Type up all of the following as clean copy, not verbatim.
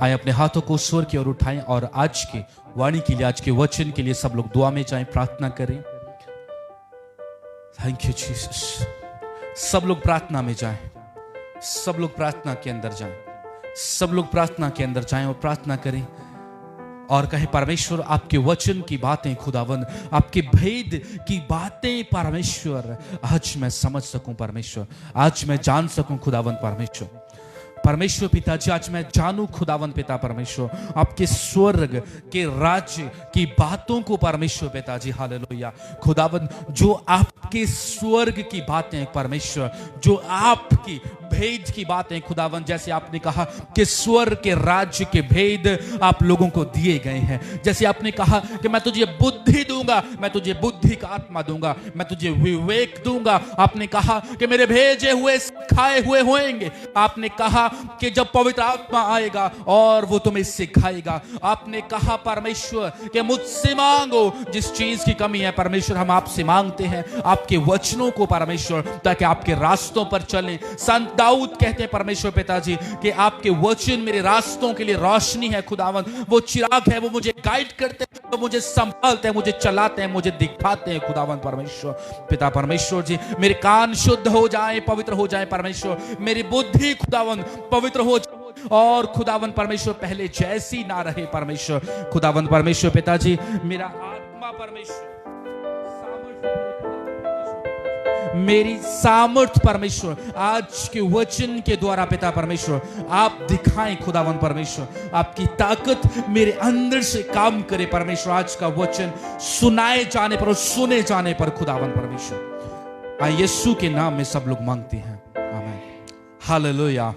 आए अपने हाथों को स्वर की ओर उठाएं और आज के वाणी के लिए, आज के वचन के लिए सब लोग दुआ में जाएं, प्रार्थना करें। Thank you Jesus. सब लोग प्रार्थना में जाएं, सब लोग प्रार्थना के अंदर जाएं, सब लोग प्रार्थना के अंदर जाएं और प्रार्थना करें और कहें, परमेश्वर आपके वचन की बातें खुदावंद, आपके भेद की बातें परमेश्वर आज मैं समझ सकूं, परमेश्वर आज मैं जान सकूं खुदावंद। परमेश्वर परमेश्वर पिताजी, आज मैं जानूं खुदावंद पिता परमेश्वर आपके स्वर्ग के राज्य की बातों को परमेश्वर पिताजी। हालेलुया खुदावंद, जो आपके स्वर्ग की बातें परमेश्वर, जो आपकी भेद की बातें खुदावंद, जैसे आपने कहा कि स्वर्ग के राज्य के भेद आप लोगों को दिए गए हैं, जैसे आपने कहा कि मैं तुझे बुद्धि दूंगा, मैं तुझे बुद्धि का आत्मा दूंगा, मैं तुझे विवेक दूंगा। आपने कहा कि मेरे भेजे हुए सिखाए हुए होंगे। आपने कहा कि जब पवित्र आत्मा आएगा और वो तुम्हें सिखाएगा। आपने कहा परमेश्वर कि मुझसे मांगो जिस चीज की कमी है परमेश्वर, हम आपसे मांगते हैं आपके वचनों को परमेश्वर, ताकि आपके रास्तों पर चलें। संत दाऊद कहते हैं परमेश्वर पिताजी कि आपके वचन मेरे रास्तों के लिए रोशनी है खुदावंद, वो चिराग है, वो मुझे गाइड करते हैं, वो मुझे संभालते हैं, मुझे चलाते हैं, मुझे दिखाते हैं खुदावंद। परमेश्वर पिता परमेश्वर जी, मेरे कान शुद्ध हो जाए, पवित्र हो जाए परमेश्वर, मेरी बुद्धि खुदावंद पवित्र हो जाए और खुदावंद परमेश्वर पहले जैसी ना रहे परमेश्वर। खुदावंद परमेश्वर पिताजी, मेरा आत्मा परमेश्वर, मेरी सामर्थ परमेश्वर आज के वचन के द्वारा पिता परमेश्वर आप दिखाएं खुदावंद परमेश्वर, आपकी ताकत मेरे अंदर से काम करे परमेश्वर। आज का वचन सुनाए जाने पर और सुने जाने पर खुदावंद परमेश्वर, आइए यीशु के नाम में सब लोग मांगते हैं, आमीन। हालेलुया।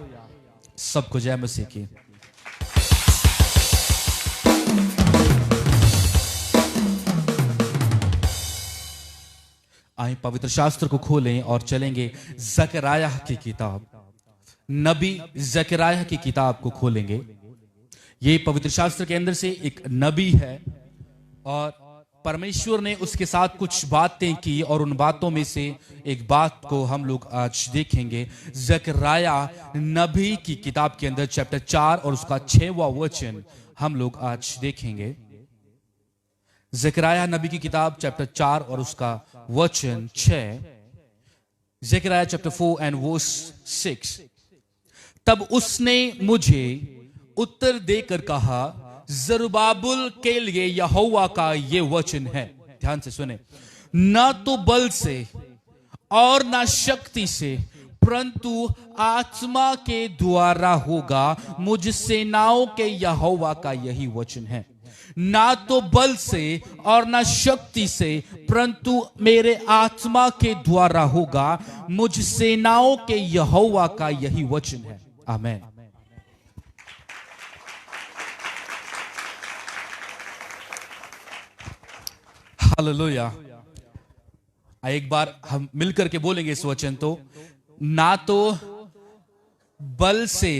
सबको जय मसीह की। आइए पवित्र शास्त्र को खोलें और चलेंगे जकरायाह की किताब, नबी जकरायाह की किताब को खोलेंगे। ये पवित्र शास्त्र के अंदर से एक नबी है और परमेश्वर ने उसके साथ कुछ बातें की और उन बातों में से एक बात को हम लोग आज देखेंगे। जकरायाह नबी की किताब के अंदर चैप्टर 4 और उसका 6वां वचन हम लोग आज देखेंगे। जकरायाह नबी की किताब चैप्टर 4 और उसका वचन 6। जकरायाह चैप्टर 4 एंड वर्स 6। तब उसने मुझे उत्तर देकर कहा, जरुब्बाबेल के लिए यहोवा का ये वचन है। ध्यान से सुने, ना तो बल से और ना शक्ति से परंतु आत्मा के द्वारा होगा, मुझ सेनाओं के यहोवा का यही वचन है। ना तो बल से और ना शक्ति से परंतु मेरे आत्मा के द्वारा होगा, मुझ सेनाओं के यहोवा का यही वचन है। आमीन। हालेलुया। एक बार हम मिलकर के बोलेंगे इस वचन, तो ना तो बल से,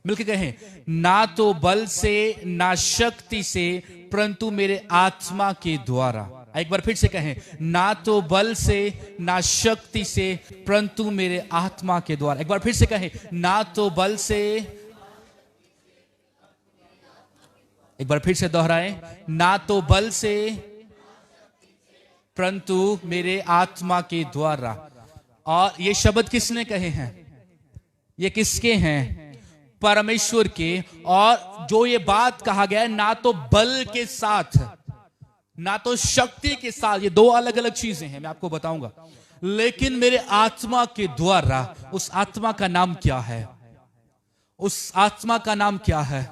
मिलकर कहें, ना तो बल से ना शक्ति से परंतु मेरे आत्मा के द्वारा। एक बार फिर से कहें, ना तो बल से ना शक्ति से परंतु मेरे आत्मा के द्वारा। एक बार फिर से कहें, ना तो बल से, एक बार फिर से दोहराएं, ना तो बल से परंतु मेरे आत्मा के द्वारा। और ये शब्द किसने कहे हैं? ये किसके हैं? परमेश्वर के। और जो ये बात कहा गया है, ना तो बल के साथ ना तो शक्ति के साथ, ये दो अलग अलग चीजें हैं, मैं आपको बताऊंगा, लेकिन मेरे आत्मा के द्वारा। उस आत्मा का नाम क्या है? उस आत्मा का नाम क्या है?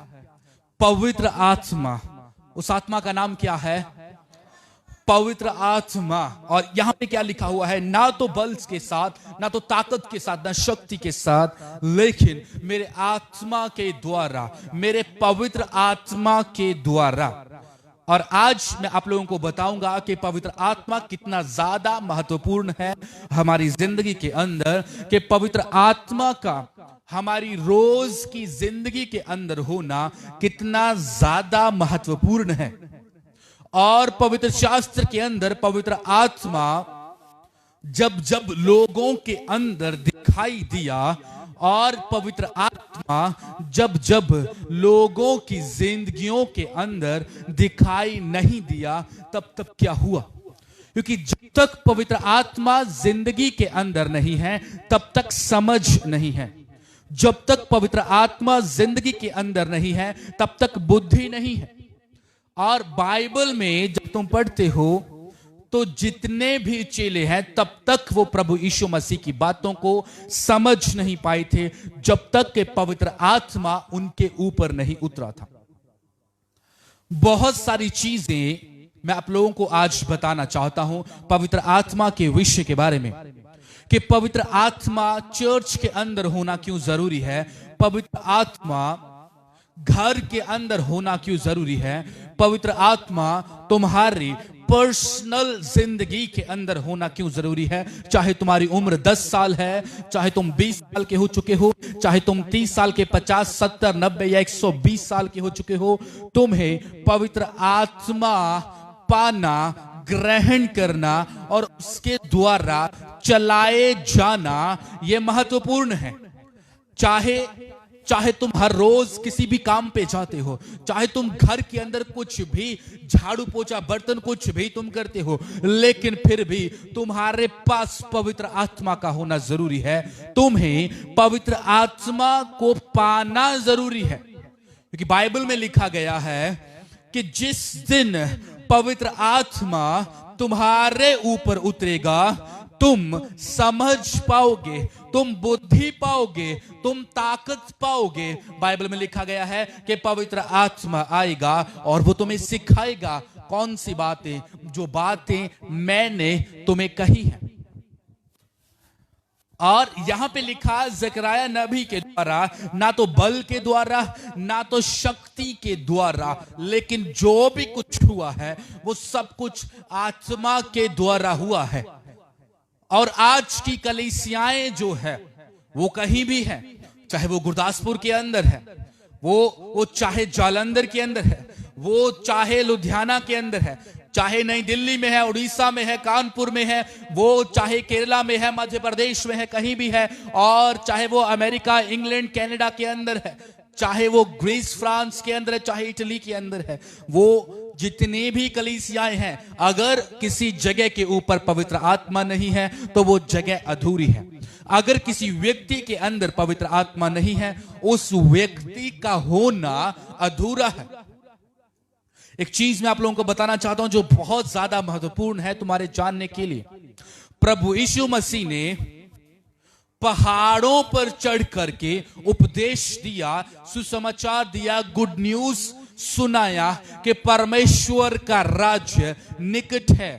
पवित्र आत्मा। उस आत्मा का नाम क्या है? पवित्र आत्मा। और यहां पे क्या लिखा हुआ है? ना तो बल के साथ, ना तो ताकत के साथ, ना शक्ति के साथ, लेकिन मेरे आत्मा के द्वारा, मेरे पवित्र आत्मा के द्वारा। और आज मैं आप लोगों को बताऊंगा कि पवित्र आत्मा कितना ज्यादा महत्वपूर्ण है हमारी जिंदगी के अंदर, कि पवित्र आत्मा का हमारी रोज की जिंदगी के अंदर होना कितना ज्यादा महत्वपूर्ण है। और पवित्र शास्त्र के अंदर पवित्र आत्मा जब जब लोगों के अंदर दिखाई दिया और पवित्र आत्मा जब जब लोगों की जिंदगियों के अंदर दिखाई नहीं दिया, तब तब क्या हुआ? क्योंकि जब तक पवित्र आत्मा जिंदगी के अंदर नहीं है, तब तक समझ नहीं है। जब तक पवित्र आत्मा जिंदगी के अंदर नहीं है, तब तक बुद्धि नहीं है। और बाइबल में जब तुम पढ़ते हो तो जितने भी चेले हैं, तब तक वो प्रभु यीशु मसीह की बातों को समझ नहीं पाए थे, जब तक कि पवित्र आत्मा उनके ऊपर नहीं उतरा था। बहुत सारी चीजें मैं आप लोगों को आज बताना चाहता हूं पवित्र आत्मा के विषय के बारे में, कि पवित्र आत्मा चर्च के अंदर होना क्यों जरूरी है, पवित्र आत्मा घर के अंदर होना क्यों जरूरी है, पवित्र आत्मा तुम्हारी पर्सनल जिंदगी के अंदर होना क्यों जरूरी है। चाहे तुम्हारी उम्र 10 साल है, चाहे तुम 20 साल के हो चुके हो, चाहे तुम 30 साल के, 50, 70, 90 या 120 साल के हो चुके हो, तुम्हें पवित्र आत्मा पाना, ग्रहण करना और उसके द्वारा चलाए जाना यह महत्वपूर्ण है। चाहे तुम हर रोज किसी भी काम पे जाते हो, चाहे तुम घर के अंदर कुछ भी झाड़ू पोछा बर्तन कुछ भी तुम करते हो, लेकिन फिर भी तुम्हारे पास पवित्र आत्मा का होना जरूरी है। तुम्हें पवित्र आत्मा को पाना जरूरी है, क्योंकि बाइबल में लिखा गया है कि जिस दिन पवित्र आत्मा तुम्हारे ऊपर उतरेगा, तुम समझ पाओगे, तुम बुद्धि पाओगे, तुम ताकत पाओगे। बाइबल में लिखा गया है कि पवित्र आत्मा आएगा और वो तुम्हें सिखाएगा कौन सी बातें, जो बातें मैंने तुम्हें कही हैं। और यहां पे लिखा ज़करिया नबी के द्वारा, ना तो बल के द्वारा, ना तो शक्ति के द्वारा, लेकिन जो भी कुछ हुआ है वो सब कुछ आत्मा के द्वारा हुआ है। और आज की कलीसियाएं जो है वो कहीं भी है, चाहे वो गुरदासपुर के अंदर है, वो चाहे जालंधर के अंदर है, वो चाहे लुधियाना के अंदर है, चाहे नई दिल्ली में है, उड़ीसा में है, कानपुर में है, वो चाहे केरला में है, मध्य प्रदेश में है, कहीं भी है, और चाहे वो अमेरिका, इंग्लैंड, कनाडा के अंदर है, चाहे वो ग्रीस, फ्रांस के अंदर है, चाहे इटली के अंदर है, वो जितने भी कलीसियाएं हैं, अगर किसी जगह के ऊपर पवित्र आत्मा नहीं है तो वो जगह अधूरी है। अगर किसी व्यक्ति के अंदर पवित्र आत्मा नहीं है, उस व्यक्ति का होना अधूरा है। एक चीज मैं आप लोगों को बताना चाहता हूं जो बहुत ज्यादा महत्वपूर्ण है तुम्हारे जानने के लिए। प्रभु यीशु मसीह ने पहाड़ों पर चढ़ करके उपदेश दिया, सुसमाचार दिया, गुड न्यूज सुनाया कि परमेश्वर का राज्य निकट है।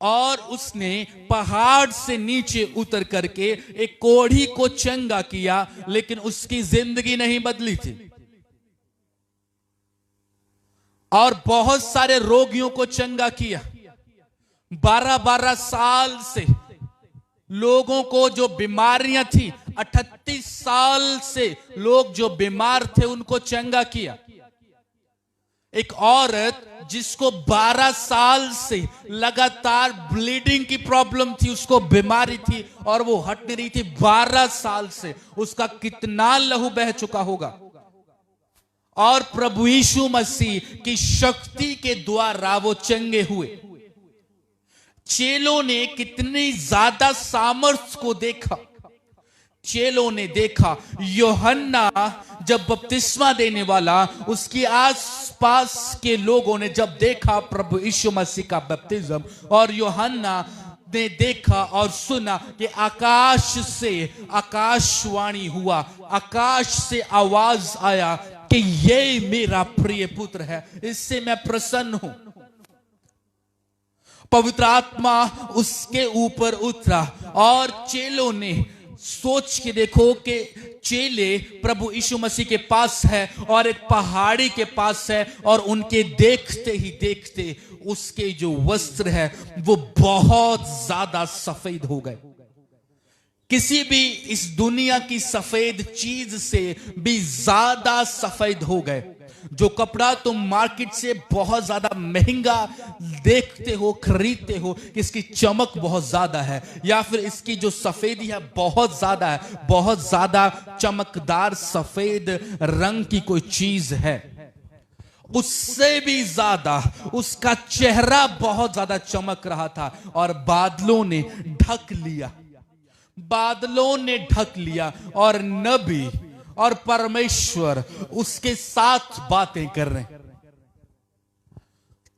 और उसने पहाड़ से नीचे उतर करके एक कोढ़ी को चंगा किया, लेकिन उसकी जिंदगी नहीं बदली थी। और बहुत सारे रोगियों को चंगा किया। 12-12 साल से लोगों को जो बीमारियां थी, 38 साल से लोग जो बीमार थे उनको चंगा किया। एक औरत जिसको 12 साल से लगातार ब्लीडिंग की प्रॉब्लम थी, उसको बीमारी थी और वो हट नहीं रही थी 12 साल से, उसका कितना लहू बह चुका होगा। और प्रभु यीशु मसीह की शक्ति के द्वारा वो चंगे हुए। चेलों ने कितनी ज्यादा सामर्थ्य को देखा। चेलों ने देखा यूहन्ना जब बपतिस्मा देने वाला, उसके आसपास के लोगों ने जब देखा प्रभु यीशु मसीह का बपतिस्म, और यूहन्ना ने देखा और सुना कि आकाश से आकाशवाणी हुआ, आकाश से आवाज आया कि ये मेरा प्रिय पुत्र है, इससे मैं प्रसन्न हूं। पवित्र आत्मा उसके ऊपर उतरा और चेलों ने सोच के देखो कि चेले प्रभु यीशु मसीह के पास है और एक पहाड़ी के पास है, और उनके देखते ही देखते उसके जो वस्त्र है वो बहुत ज्यादा सफेद हो गए। किसी भी इस दुनिया की सफेद चीज से भी ज्यादा सफेद हो गए। जो कपड़ा तुम मार्केट से बहुत ज्यादा महंगा देखते हो, खरीदते हो, इसकी चमक बहुत ज्यादा है, या फिर इसकी जो सफेदी है बहुत ज्यादा है, बहुत ज्यादा चमकदार सफेद रंग की कोई चीज है, उससे भी ज्यादा उसका चेहरा बहुत ज्यादा चमक रहा था और बादलों ने ढक लिया, बादलों ने ढक लिया और नबी और परमेश्वर उसके साथ बातें कर रहे हैं,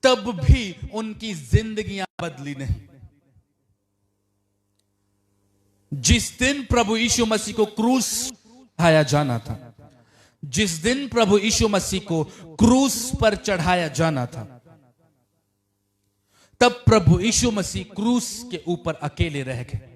तब भी उनकी जिंदगियां बदली नहीं। जिस दिन प्रभु यीशु मसीह को क्रूस चढ़ाया जाना था, जिस दिन प्रभु यीशु मसीह को क्रूस पर चढ़ाया जाना था, तब प्रभु यीशु मसीह क्रूस के ऊपर अकेले रह गए।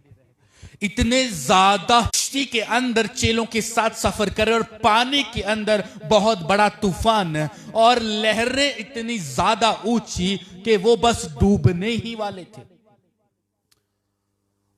इतने ज्यादा कश्ती के अंदर चेलों के साथ सफर करे और पानी के अंदर बहुत बड़ा तूफान और लहरें इतनी ज्यादा ऊंची कि वो बस डूबने ही वाले थे,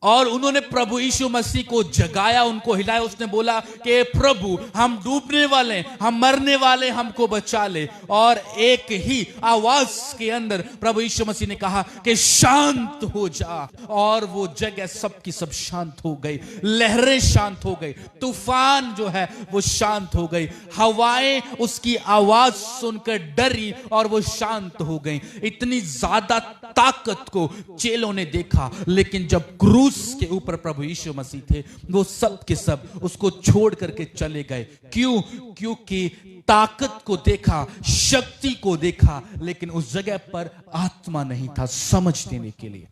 और उन्होंने प्रभु यीशु मसीह को जगाया, उनको हिलाया। उसने बोला कि प्रभु हम डूबने वाले, हम मरने वाले, हमको बचा ले। और एक ही आवाज के अंदर प्रभु यीशु मसीह ने कहा कि शांत हो जा, और वो जगह सबकी सब शांत हो गई, लहरें शांत हो गई, तूफान जो है वो शांत हो गई, हवाएं उसकी आवाज सुनकर डरी और वो शांत हो गई। इतनी ज्यादा ताकत को चेलों ने देखा, लेकिन जब क्रूस के ऊपर प्रभु यीशु मसीह थे, वो सब के सब उसको छोड़ करके चले गए। क्यों? क्योंकि ताकत को देखा, शक्ति को देखा, लेकिन उस जगह पर आत्मा नहीं था समझ देने के लिए।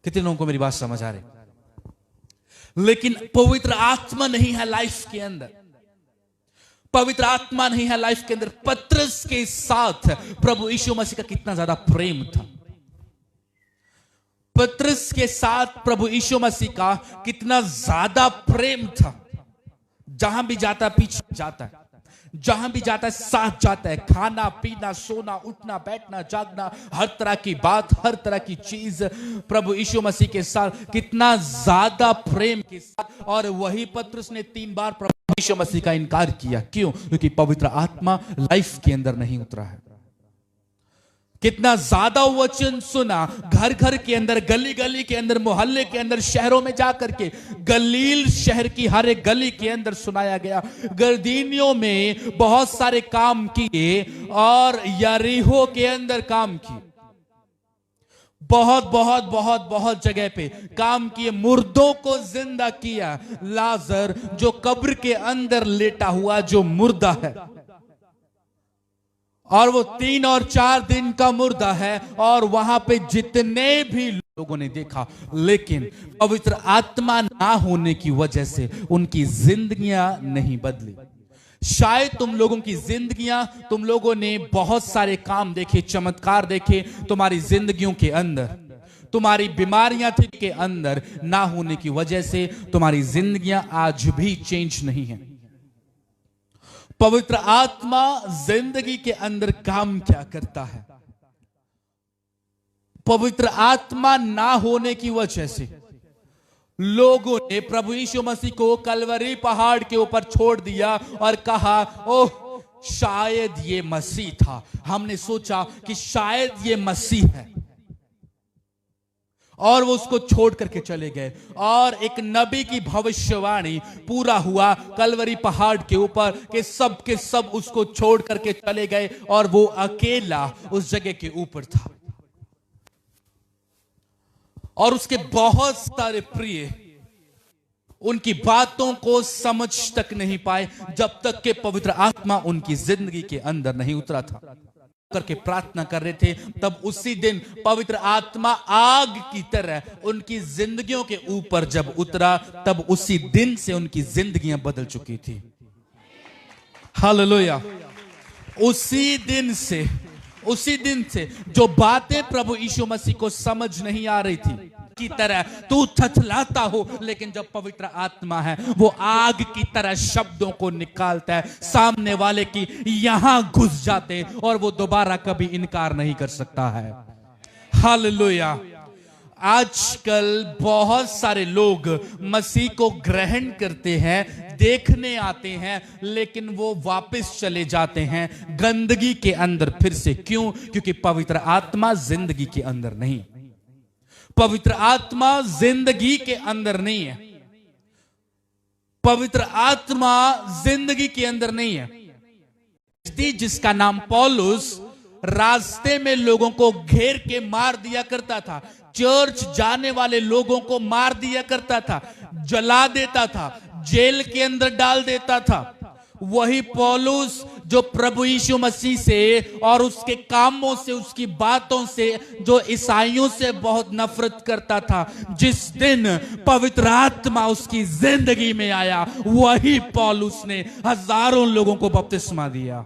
कितने लोगों को मेरी बात समझ आ रही? लेकिन पवित्र आत्मा नहीं है लाइफ के अंदर, पवित्र आत्मा नहीं है लाइफ के अंदर। पतरस के साथ प्रभु यीशु मसीह का कितना ज्यादा प्रेम था, पतरस के साथ प्रभु यीशु मसीह का कितना ज्यादा प्रेम था। जहां भी जाता है पीछे जाता है, जहां भी जाता है साथ जाता है, खाना पीना, सोना, उठना, बैठना, जागना, हर तरह की बात, हर तरह की चीज प्रभु यीशु मसीह के साथ कितना ज्यादा प्रेम के साथ। और वही पतरस ने 3 बार प्रभु यीशु मसीह का इनकार किया। क्यों? क्योंकि पवित्र आत्मा लाइफ के अंदर नहीं उतरा है। कितना ज्यादा वचन सुना, घर घर के अंदर, गली गली के अंदर, मोहल्ले के अंदर, शहरों में जाकर के, गलील शहर की हर एक गली के अंदर सुनाया गया। गर्दीनियों में बहुत सारे काम किए और यरीहो के अंदर काम किए, बहुत बहुत बहुत बहुत जगह पे काम किए, मुर्दों को जिंदा किया। लाजर जो कब्र के अंदर लेटा हुआ जो मुर्दा है, और वो 3 और 4 दिन का मुर्दा है, और वहां पे जितने भी लोगों ने देखा, लेकिन पवित्र आत्मा ना होने की वजह से उनकी जिंदगियां नहीं बदली। शायद तुम लोगों की जिंदगियां, तुम लोगों ने बहुत सारे काम देखे, चमत्कार देखे तुम्हारी जिंदगियों के अंदर, तुम्हारी बीमारियां थी के अंदर ना होने की वजह से तुम्हारी जिंदगियां आज भी चेंज नहीं है। पवित्र आत्मा जिंदगी के अंदर काम क्या करता है? पवित्र आत्मा ना होने की वजह से लोगों ने प्रभु यीशु मसीह को कलवरी पहाड़ के ऊपर छोड़ दिया और कहा, ओह शायद ये मसीह था, हमने सोचा कि शायद ये मसीह है, और वो उसको छोड़ करके चले गए। और एक नबी की भविष्यवाणी पूरा हुआ कलवरी पहाड़ के ऊपर कि सब के सब उसको छोड़ करके चले गए और वो अकेला उस जगह के ऊपर था। और उसके बहुत सारे प्रिय उनकी बातों को समझ तक नहीं पाए जब तक कि पवित्र आत्मा उनकी जिंदगी के अंदर नहीं उतरा था। करके प्रार्थना कर रहे थे, तब उसी दिन पवित्र आत्मा आग की तरह उनकी जिंदगियों के ऊपर जब उतरा, तब उसी दिन से उनकी जिंदगियां बदल चुकी थी। हालेलुया। उसी दिन से जो बातें प्रभु यीशु मसीह को समझ नहीं आ रही थी की तरह तू थथलाता हो, लेकिन जब पवित्र आत्मा है वो आग की तरह शब्दों को निकालता है, सामने वाले की यहां घुस जाते और वो दोबारा कभी इनकार नहीं कर सकता है। हालेलुया। आजकल बहुत सारे लोग मसीह को ग्रहण करते हैं, देखने आते हैं, लेकिन वो वापस चले जाते हैं गंदगी के अंदर फिर से। क्यों? क्योंकि पवित्र आत्मा जिंदगी के अंदर नहीं। पवित्र आत्मा जिंदगी के अंदर नहीं है। पवित्र आत्मा जिंदगी के अंदर नहीं है। जिसका नाम पौलुस रास्ते में लोगों को घेर के मार दिया करता था, चर्च जाने वाले लोगों को मार दिया करता था, जला देता था, जेल के अंदर डाल देता था, वही पौलुस जो प्रभु यीशु मसीह से और उसके कामों से, उसकी बातों से, जो ईसाइयों से बहुत नफरत करता था, जिस दिन पवित्र आत्मा उसकी जिंदगी में आया, वही पौलुस ने हजारों लोगों को बपतिस्मा दिया।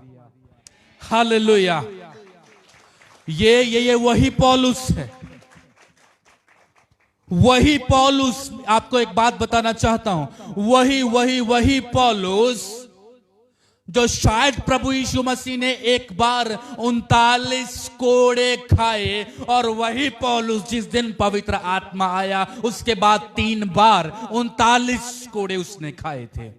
हालेलुया। ये वही पौलुस है। वही पौलुस, आपको एक बात बताना चाहता हूं, वही पौलुस जो शायद प्रभु यीशु मसीह ने एक बार 39 कोड़े खाए, और वही पौलुस जिस दिन पवित्र आत्मा आया उसके बाद 3 बार 39 कोड़े उसने खाए थे।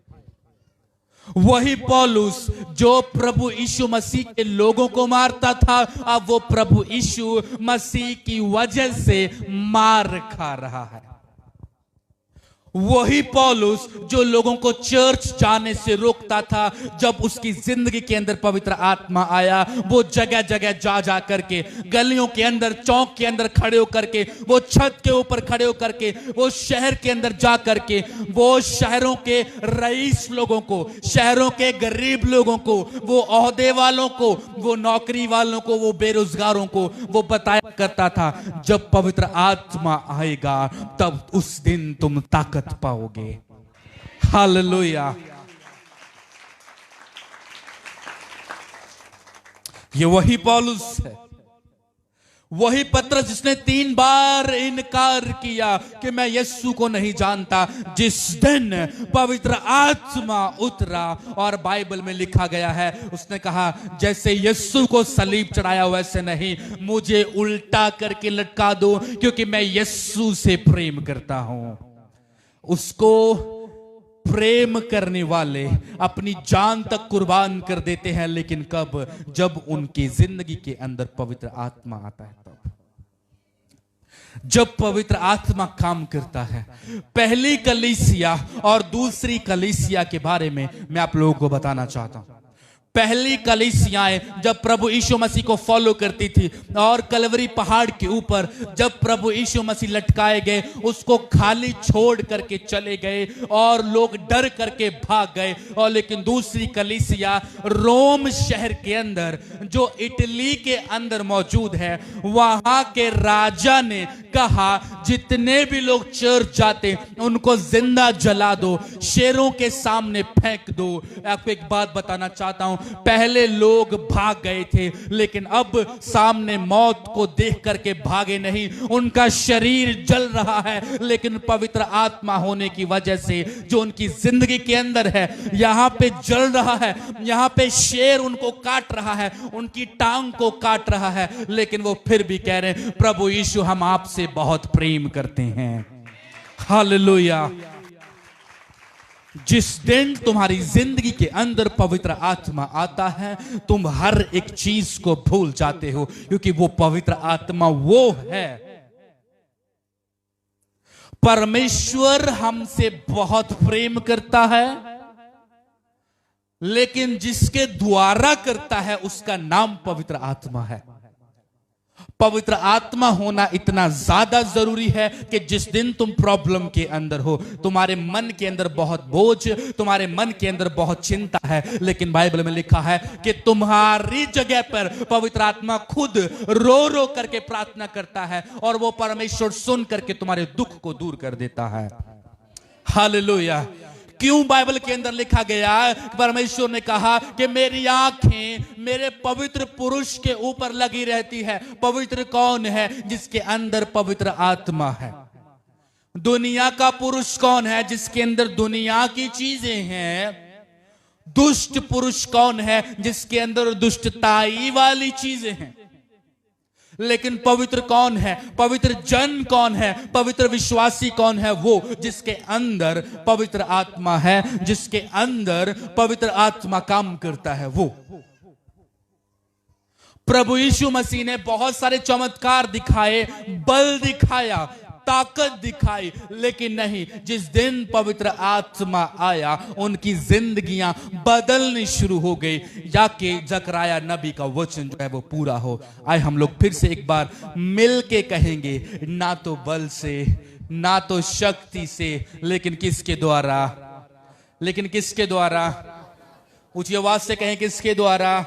वही पौलुस जो प्रभु यीशु मसीह के लोगों को मारता था, अब वो प्रभु यीशु मसीह की वजह से मार खा रहा है। वही पौलुस जो लोगों को चर्च जाने से रोकता था, जब उसकी जिंदगी के अंदर पवित्र आत्मा आया, वो जगह जगह जा करके, गलियों के अंदर, चौक के अंदर खड़े होकर के, वो छत के ऊपर खड़े होकर के, वो शहर के अंदर जा करके, वो शहरों के रईस लोगों को, शहरों के गरीब लोगों को, वो ओहदे वालों को, वो नौकरी वालों को, वो बेरोजगारों को वो बताया करता था, जब पवित्र आत्मा आएगा तब उस दिन तुम ताकत पाओगे। हालेलुया। ये वही पौलुस है, वही पत्रस जिसने 3 बार इनकार किया कि मैं यीशु को नहीं जानता, जिस दिन पवित्र आत्मा उतरा, और बाइबल में लिखा गया है, उसने कहा जैसे यीशु को सलीब चढ़ाया वैसे नहीं, मुझे उल्टा करके लटका दो, क्योंकि मैं यीशु से प्रेम करता हूं। उसको प्रेम करने वाले अपनी जान तक कुर्बान कर देते हैं, लेकिन कब? जब उनकी जिंदगी के अंदर पवित्र आत्मा आता है तब। जब पवित्र आत्मा काम करता है। पहली कलीसिया और दूसरी कलीसिया के बारे में मैं आप लोगों को बताना चाहता हूं। पहली कलीसियाएं जब प्रभु यीशु मसीह को फॉलो करती थी, और कलवरी पहाड़ के ऊपर जब प्रभु यीशु मसीह लटकाए गए, उसको खाली छोड़ करके चले गए और लोग डर करके भाग गए। और लेकिन दूसरी कलीसिया रोम शहर के अंदर, जो इटली के अंदर मौजूद है, वहां के राजा ने कहा जितने भी लोग चर्च जाते उनको जिंदा जला दो, शेरों के सामने फेंक दो। आपको एक बात बताना चाहता हूं, पहले लोग भाग गए थे, लेकिन अब सामने मौत को देख करके भागे नहीं। उनका शरीर जल रहा है, लेकिन पवित्र आत्मा होने की वजह से जो उनकी जिंदगी के अंदर है, यहां पे जल रहा है, यहां पे शेर उनको काट रहा है, उनकी टांग को काट रहा है, लेकिन वो फिर भी कह रहे हैं प्रभु यीशु हम आपसे बहुत प्रेम करते हैं। हालेलुया। जिस दिन तुम्हारी जिंदगी के अंदर पवित्र आत्मा आता है, तुम हर एक चीज को भूल जाते हो, क्योंकि वो पवित्र आत्मा वो है। परमेश्वर हमसे बहुत प्रेम करता है, लेकिन जिसके द्वारा करता है उसका नाम पवित्र आत्मा है। पवित्र आत्मा होना इतना ज्यादा जरूरी है कि जिस दिन तुम प्रॉब्लम के अंदर हो, तुम्हारे मन के अंदर बहुत बोझ, तुम्हारे मन के अंदर बहुत चिंता है, लेकिन बाइबल में लिखा है कि तुम्हारी जगह पर पवित्र आत्मा खुद रो रो करके प्रार्थना करता है, और वो परमेश्वर सुन करके तुम्हारे दुख को दूर कर देता है। हालेलुया। क्यों बाइबल के अंदर लिखा गया, परमेश्वर ने कहा कि मेरी आंखें मेरे पवित्र पुरुष के ऊपर लगी रहती है। पवित्र कौन है? जिसके अंदर पवित्र आत्मा है। दुनिया का पुरुष कौन है? जिसके अंदर दुनिया की चीजें हैं। दुष्ट पुरुष कौन है? जिसके अंदर दुष्टताई वाली चीजें हैं। लेकिन पवित्र कौन है? पवित्र जन कौन है? पवित्र विश्वासी कौन है? वो जिसके अंदर पवित्र आत्मा है, जिसके अंदर पवित्र आत्मा काम करता है। वो प्रभु यीशु मसीह ने बहुत सारे चमत्कार दिखाए, बल दिखाया, ताकत दिखाई, लेकिन नहीं, जिस दिन पवित्र आत्मा आया उनकी जिंदगियां बदलनी शुरू हो गई, जाके जकराया नबी का वचन जो है वो पूरा हो। आए हम लोग फिर से एक बार मिल के कहेंगे, ना तो बल से, ना तो शक्ति से, लेकिन किसके द्वारा? लेकिन किसके द्वारा? ऊंची आवाज से कहें, किसके द्वारा?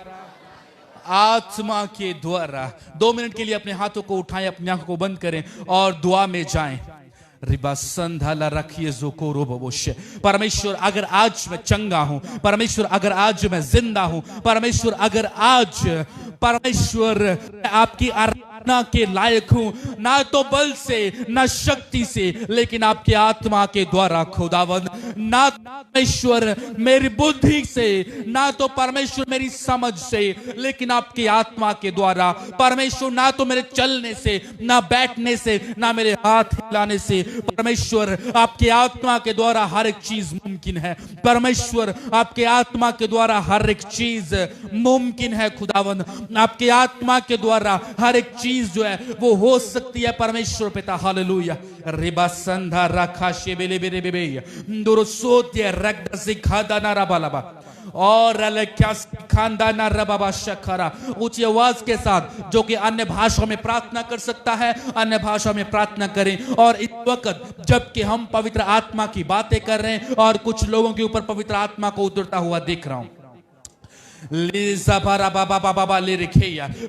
आत्मा के द्वारा। 2 मिनट के लिए अपने हाथों को उठाएं, अपनी आंखों को बंद करें और दुआ में जाएं। रिबा संधाला रखिए जो को रोबोश। परमेश्वर, अगर आज मैं चंगा हूं, परमेश्वर अगर आज मैं जिंदा हूं, परमेश्वर अगर आज परमेश्वर आपकी आराधना के लायक हूं, ना तो बल से, ना शक्ति से, लेकिन आपके आत्मा के द्वारा खुदावंद। ना परमेश्वर मेरी बुद्धि से, ना तो परमेश्वर मेरी समझ से, लेकिन आपकी आत्मा के द्वारा। परमेश्वर ना तो मेरे चलने से, ना बैठने से, ना मेरे हाथ हिलाने से, परमेश्वर आपके आत्मा के द्वारा हर एक चीज मुमकिन है। परमेश्वर आपके आत्मा के द्वारा हर एक चीज मुमकिन है खुदावंद। आपके आत्मा के द्वारा हर एक चीज जो है वो हो सकती है परमेश्वर पिता। हालेलुया। रिबा संधा रखा शेबेले बेरे बेबे दुरो सोते रगद सिखादा ना रबालबा और खानदाना रबाबा शखरा। ऊंची आवाज के साथ जो कि अन्य भाषाओं में प्रार्थना कर सकता है, अन्य भाषा में प्रार्थना करें। और इस वक्त जबकि हम पवित्र आत्मा की बातें कर रहे हैं और कुछ लोगों के ऊपर पवित्र आत्मा को उतरता हुआ देख रहा हूं।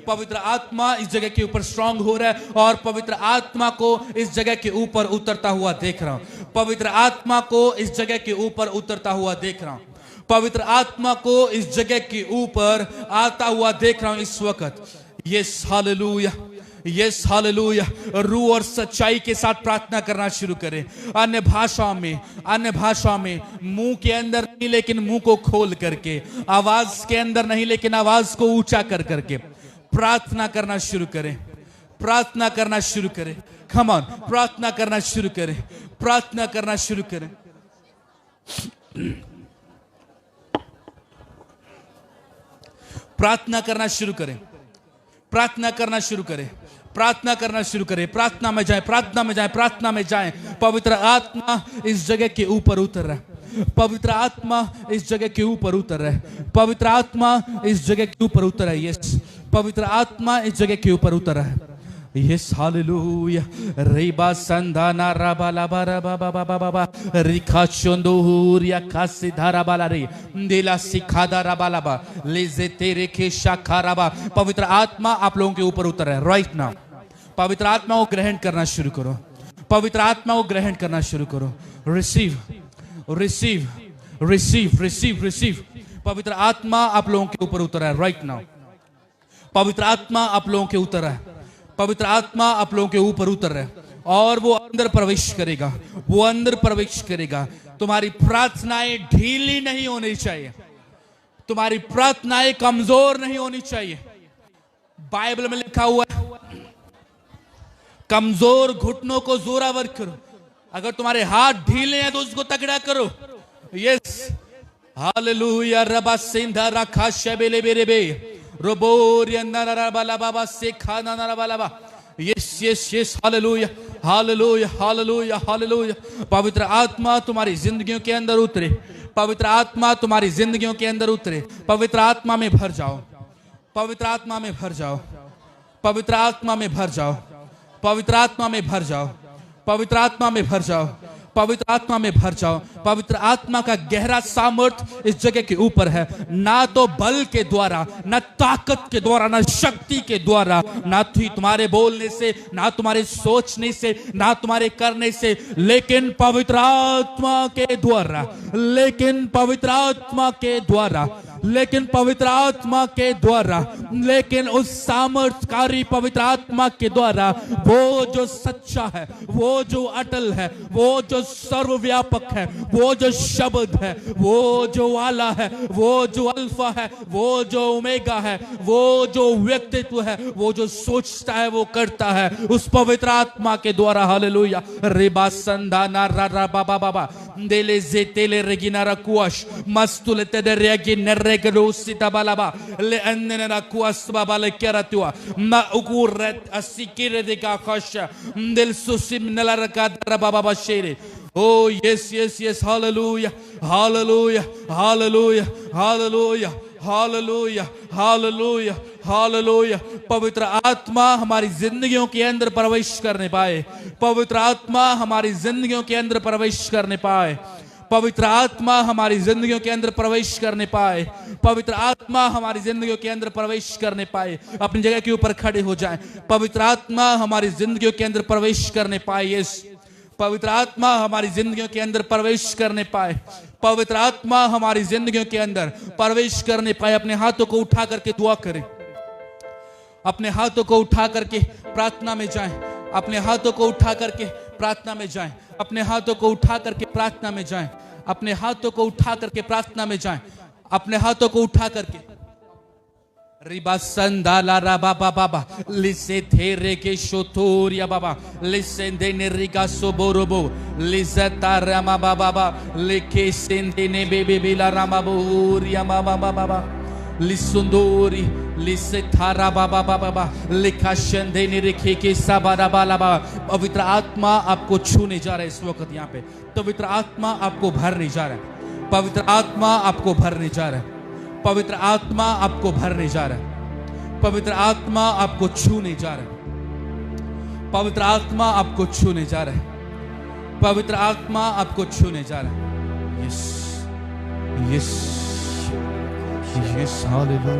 पवित्र आत्मा इस जगह के ऊपर स्ट्रांग हो रहा है और पवित्र आत्मा को इस जगह के ऊपर उतरता हुआ देख रहा हूं। पवित्र आत्मा को इस जगह के ऊपर उतरता हुआ देख रहा हूं। पवित्र आत्मा को इस जगह के ऊपर आता हुआ देख रहा हूं इस वक्त। Yes hallelujah, yes hallelujah. रूह और सच्चाई के साथ प्रार्थना करना शुरू करें। अन्य भाषा में, अन्य भाषा में, मुंह के अंदर नहीं लेकिन मुंह को खोल करके, आवाज के अंदर नहीं लेकिन आवाज को ऊंचा कर करके प्रार्थना करना शुरू करें। प्रार्थना करना शुरू करें। कम ऑन, प्रार्थना करना शुरू करें। प्रार्थना करना शुरू करें। प्रार्थना करना शुरू करें। प्रार्थना करना शुरू करें। प्रार्थना करना शुरू करें। प्रार्थना में जाएं, प्रार्थना में जाएं, प्रार्थना में जाएं। पवित्र आत्मा इस जगह के ऊपर उतर रहा है। पवित्र आत्मा इस जगह के ऊपर उतर रहा है। पवित्र आत्मा इस जगह के ऊपर उतर रहा है। यस, पवित्र आत्मा इस जगह के ऊपर उतर रहा है। Yes hallelujah. रेबा संधाना राबाला बारा बाबा बाबा बाबा रिखा चंदोहुरिया खासी धारा बाला रे दिला सिखादा राबाला बा लेजे तेरे के शाखा राबा। पवित्र आत्मा आप लोगों के ऊपर उतर है राइट नाउ। पवित्र आत्मा को ग्रहण करना शुरू करो। पवित्र आत्मा को ग्रहण करना शुरू करो। Receive, receive, receive, receive, receive. पवित्र आत्मा आप लोगों के ऊपर उतर है राइट नाउ। पवित्र आत्मा आप लोगों के उतर है। पवित्र आत्मा आप लोगों के ऊपर उतर रहा है और वो अंदर प्रवेश करेगा। वो अंदर प्रवेश करेगा। तुम्हारी प्रार्थनाएं ढीली नहीं होनी चाहिए। तुम्हारी प्रार्थनाएं कमजोर नहीं होनी चाहिए। बाइबल में लिखा हुआ है, कमजोर घुटनों को जोरावर करो। अगर तुम्हारे हाथ ढीले हैं तो उसको तगड़ा करो। Yes hallelujah. रबा सिंधा रखा शबेले बेरे बे बाबा से खाना बाबा। Yes yes yes hallelujah, hallelujah, hallelujah, hallelujah. पवित्र आत्मा तुम्हारी जिंदगियों के अंदर उतरे। पवित्र आत्मा तुम्हारी जिंदगियों के अंदर उतरे। पवित्र आत्मा में भर जाओ। पवित्र आत्मा में भर जाओ। पवित्र आत्मा में भर जाओ। पवित्र आत्मा में भर जाओ। पवित्र आत्मा में भर जाओ। पवित्र आत्मा में भर जाओ। पवित्र आत्मा का गहरा सामर्थ इस जगह के ऊपर है। ना तो बल के द्वारा, ना ताकत के द्वारा, ना शक्ति के द्वारा, ना ही तुम्हारे बोलने से, ना तुम्हारे सोचने से, ना तुम्हारे करने से, लेकिन पवित्र आत्मा के द्वारा, लेकिन पवित्र आत्मा के द्वारा। लेकिन पवित्र आत्मा के द्वारा, लेकिन उस सामर्थ्यकारी पवित्र आत्मा के द्वारा, वो जो सच्चा है, वो जो अटल है, वो जो सर्वव्यापक है, वो जो शब्द है, वो जो वाला है, वो जो अल्फा है, वो जो ओमेगा है, वो जो व्यक्तित्व है, वो जो सोचता है वो करता है, उस पवित्र आत्मा के द्वारा। हालेलुया। रेबा संदाना रा बाबा बाबा देले जेतेले रेगिना रकुश मस्तुले तेरे रेगी नरेगरोसिता बालाबा ले अन्ने रकुस बाबा ले केराtua ma ukuret asikire de kakasha del susim nalaraka baba bashire. Oh yes, yes, yes. Hallelujah, hallelujah, hallelujah, hallelujah, hallelujah, hallelujah, hallelujah. पवित्र आत्मा हमारी जिंदगियों के अंदर प्रवेश करने पाए, पवित्र आत्मा हमारी जिंदगियों के अंदर प्रवेश करने पाए, पवित्र आत्मा हमारी जिंदगियों के अंदर प्रवेश करने पाए, पवित्र आत्मा हमारी जिंदगियों के अंदर प्रवेश करने पाए। अपनी जगह के ऊपर खड़े हो जाएं। पवित्र आत्मा हमारी जिंदगियों के अंदर प्रवेश करने पाए। यस, पवित्र आत्मा हमारी जिंदगियों के अंदर प्रवेश करने पाए, पवित्र आत्मा हमारी जिंदगियों के अंदर प्रवेश करने पाए। अपने हाथों को उठा करके दुआ करें, अपने हाथों को उठा करके प्रार्थना में जाएं, अपने हाथों को उठा करके प्रार्थना में जाएं, अपने हाथों को उठा करके प्रार्थना में जाएं, अपने हाथों को उठा करके प्रार्थना में जाएं, अपने हाथों को उठा करके रिबा संदाला रा बाबा बाबा लिसे थेरे के शोतोरिया बाबा लिसे देने रिगा सोबोरोबो लिजता रामा बाबा बाबा लेके सेंदेने बेबे बिला रामा बोरिया बाबा बाबा लिसुंदोरी लिसे थारा बाबा बाबा लिखा शंदेने रिखे के साबारा बाला बाबा। पवित्र आत्मा आपको छूने जा रहा है इस वक्त यहाँ पे। पवित्र आत्मा आपको भरने जा रहा है, पवित्र आत्मा आपको भरने जा रहा है, पवित्र आत्मा आपको भरने जा रहा है, पवित्र आत्मा आपको छूने जा रहा है, पवित्र आत्मा आपको छूने जा रहा है, पवित्र आत्मा आपको छूने जा रहा है। Yes yes yes hallelujah,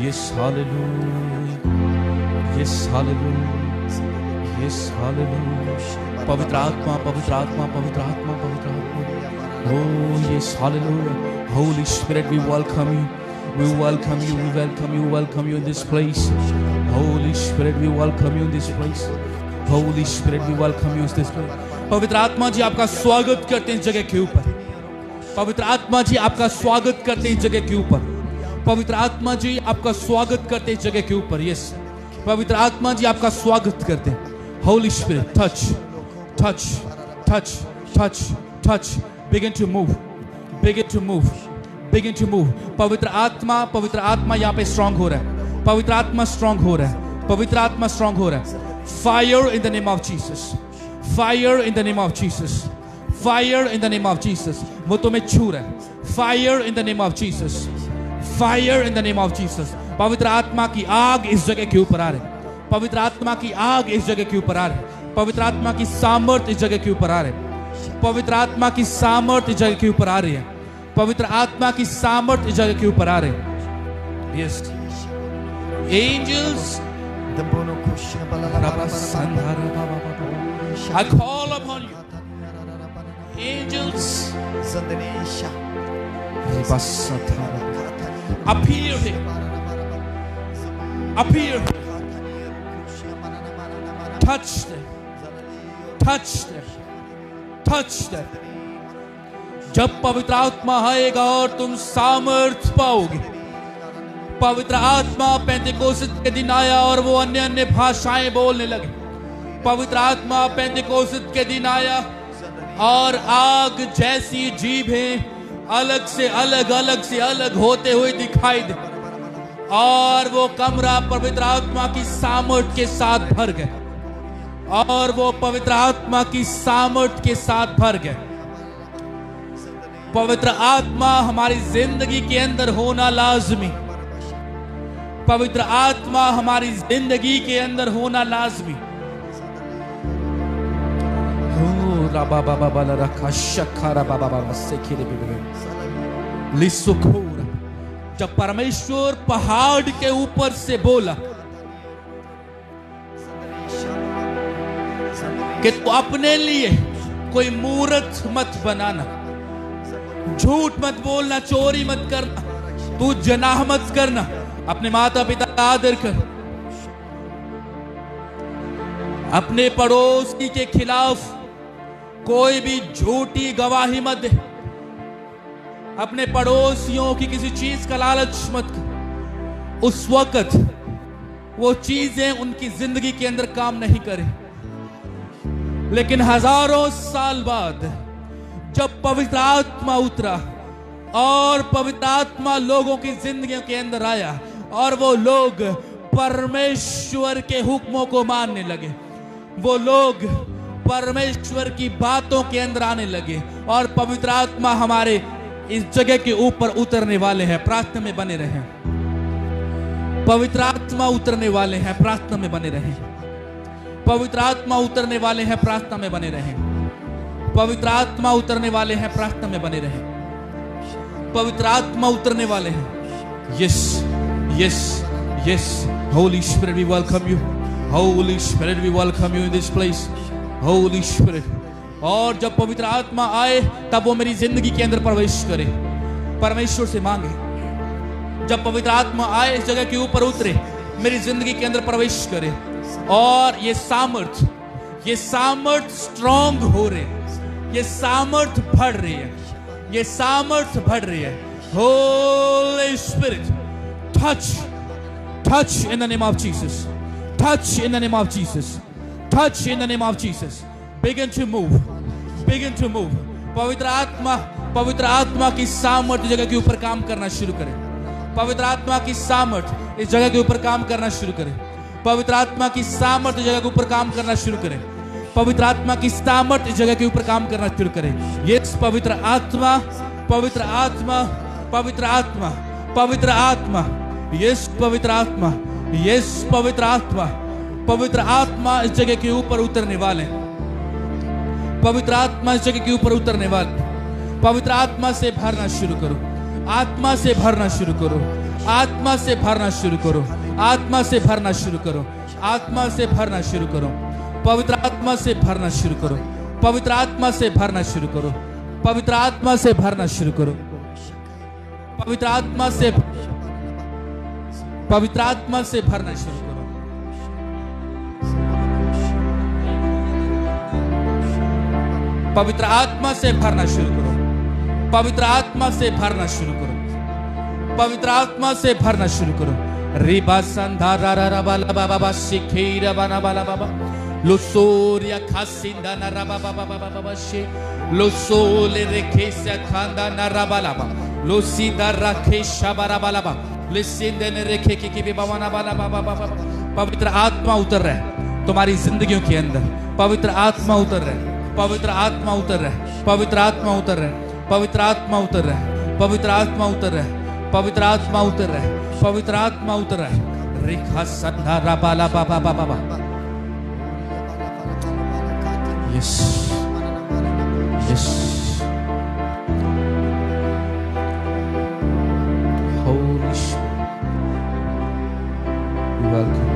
yes hallelujah, yes hallelujah, yes hallelujah. पवित्र आत्मा, पवित्र आत्मा, पवित्र आत्मा, पवित्र आत्मा। Oh yes, hallelujah. Holy Spirit, we welcome you. We welcome you. We welcome you. We welcome you in this place. Holy Spirit, we welcome you in this place. Holy Spirit, we welcome you in this place. पवित्र आत्मा जी आपका स्वागत करते हैं इस जगह के ऊपर। पवित्र आत्मा जी आपका स्वागत करते हैं इस जगह के ऊपर। पवित्र आत्मा जी आपका स्वागत करते हैं इस जगह के ऊपर। यस, पवित्र आत्मा जी आपका स्वागत करते हैं। Holy Spirit, touch, touch, touch, touch, touch. Begin to move, begin to move, begin to move. पवित्र आत्मा यहाँ पे strong हो रहा है, पवित्र आत्मा strong हो रहा है, पवित्र आत्मा strong हो रहा है। Fire in the name of Jesus, fire in the name of Jesus, fire in the name of Jesus. वो तुम्हें छू रहा है। Fire in the name of Jesus, fire in the name of Jesus. पवित्र आत्मा की आग इस जगह के ऊपर आ रही है, पवित्र आत्मा की आग इस जगह के ऊपर आ रही है, पवित्र आत्मा की सामर्थ्य इस जगह के ऊपर आ रही है, पवित्र आत्मा की सामर्थ्य जगह के ऊपर आ रही है, पवित्र आत्मा की सामर्थ्य जगह के ऊपर आ रही है। Yes, angels, I call upon you, angels, appear here, appear here, touch them, touch them, touch them. जब पवित्र आत्मा आएगा और तुम सामर्थ्य पाओगे। पवित्र आत्मा पेंतेकोस्त के दिन आया और वो अन्य अन्य भाषाएं बोलने लगे। पवित्र आत्मा पेंतेकोस्त के दिन आया और आग जैसी जीभें अलग से अलग, अलग से अलग होते हुए दिखाई दे और वो कमरा पवित्र आत्मा की सामर्थ्य के साथ भर गए, और वो पवित्र आत्मा की सामर्थ्य के साथ भर गए। पवित्र आत्मा हमारी जिंदगी के अंदर होना लाजमी, पवित्र आत्मा हमारी जिंदगी के अंदर होना लाजमी। जब परमेश्वर पहाड़ के ऊपर से बोला कि तू अपने लिए कोई मूर्त मत बनाना, झूठ मत बोलना, चोरी मत करना, तू जनाह मत करना, अपने माता पिता का आदर कर, अपने पड़ोसी के खिलाफ कोई भी झूठी गवाही मत दे, अपने पड़ोसियों की किसी चीज का लालच मत कर। उस वक्त वो चीजें उनकी जिंदगी के अंदर काम नहीं करें, लेकिन हजारों साल बाद जब पवित्र आत्मा उतरा और पवित्र आत्मा लोगों की जिंदगियों के अंदर आया और वो लोग परमेश्वर के हुक्मों को मानने लगे, वो लोग परमेश्वर की बातों के अंदर आने लगे और पवित्र आत्मा हमारे इस जगह के ऊपर उतरने वाले हैं। प्रार्थना में बने रहें, पवित्र आत्मा उतरने वाले हैं, प्रार्थना में बने रहें, पवित्र आत्मा उतरने वाले हैं, प्रार्थना में बने रहें, पवित्र आत्मा उतरने वाले हैं, प्रार्थना में बने रहें, पवित्र आत्मा उतरने वाले हैं। Yes yes yes, Holy Spirit we welcome you, Holy Spirit we welcome you in this place, Holy Spirit. और जब पवित्र आत्मा आए तब वो मेरी जिंदगी के अंदर प्रवेश करे, परमेश्वर से मांगे, जब पवित्र आत्मा आए इस जगह के ऊपर उतरे, मेरी जिंदगी के अंदर प्रवेश करे और ये सामर्थ स्ट्रांग हो रहे, ये सामर्थ बढ़ रही है, ये सामर्थ बढ़ रही है। Holi spirit touch in the name of Jesus, touch in the name of Jesus, touch in the name of Jesus, begin to move, begin to move। पवित्र आत्मा की सामर्थ जगह के ऊपर काम करना शुरू करें, पवित्र आत्मा की सामर्थ इस जगह के ऊपर काम करना शुरू करें, पवित्र आत्मा की सामर्थ जगह के ऊपर काम करना शुरू करें, पवित्र आत्मा की सामर्थ इस जगह के ऊपर काम करना शुरू करें। यस, पवित्र आत्मा, पवित्र आत्मा, पवित्र आत्मा, पवित्र आत्मा, यस पवित्र आत्मा, यस पवित्र आत्मा, पवित्र आत्मा इस जगह के ऊपर उतरने वाले, पवित्र आत्मा इस जगह के ऊपर उतरने वाले। पवित्र आत्मा से भरना शुरू करो, आत्मा से भरना शुरू करो, आत्मा से भरना शुरू करो, आत्मा से भरना शुरू करो, आत्मा से भरना शुरू करो, पवित्र आत्मा से भरना शुरू करो, पवित्र आत्मा से भरना शुरू करो, पवित्र आत्मा से भरना शुरू करो, पवित्र आत्मा से, पवित्र आत्मा से भरना शुरू करो। पवित्र आत्मा से भरना शुरू करो, पवित्र आत्मा से भरना शुरू करो, पवित्र आत्मा से भरना शुरू करो। रिबा संधारा रबा लबा बाबा शिखीरा बना बाला बाबा लोसोरिया खासिंदा न रबा बाबा बाबा बाबा शे लोसोले रेखे से खांदा न रबा लबा लोसीदा रखे शबरा बाला बाबा लिसिंदे ने रेखे की बाबा ना बाला बाबा बाबा। पवित्र आत्मा उतर रहा है तुम्हारी जिंदगियों के अंदर, पवित्र आत्मा उतर रहा है, पवित्र आत्मा उतर रहा है, पवित्र आत्मा उतर रहा है, पवित्र आत्मा उतर रहा है, पवित्र आत्मा उतर रहा है, पवित्र आत्मा उतर रहा है, पवित्र आत्मा उतर रहा है। रेखा संधा रबाला बाबा बाबा बाबा। Yes yes, holy welcome.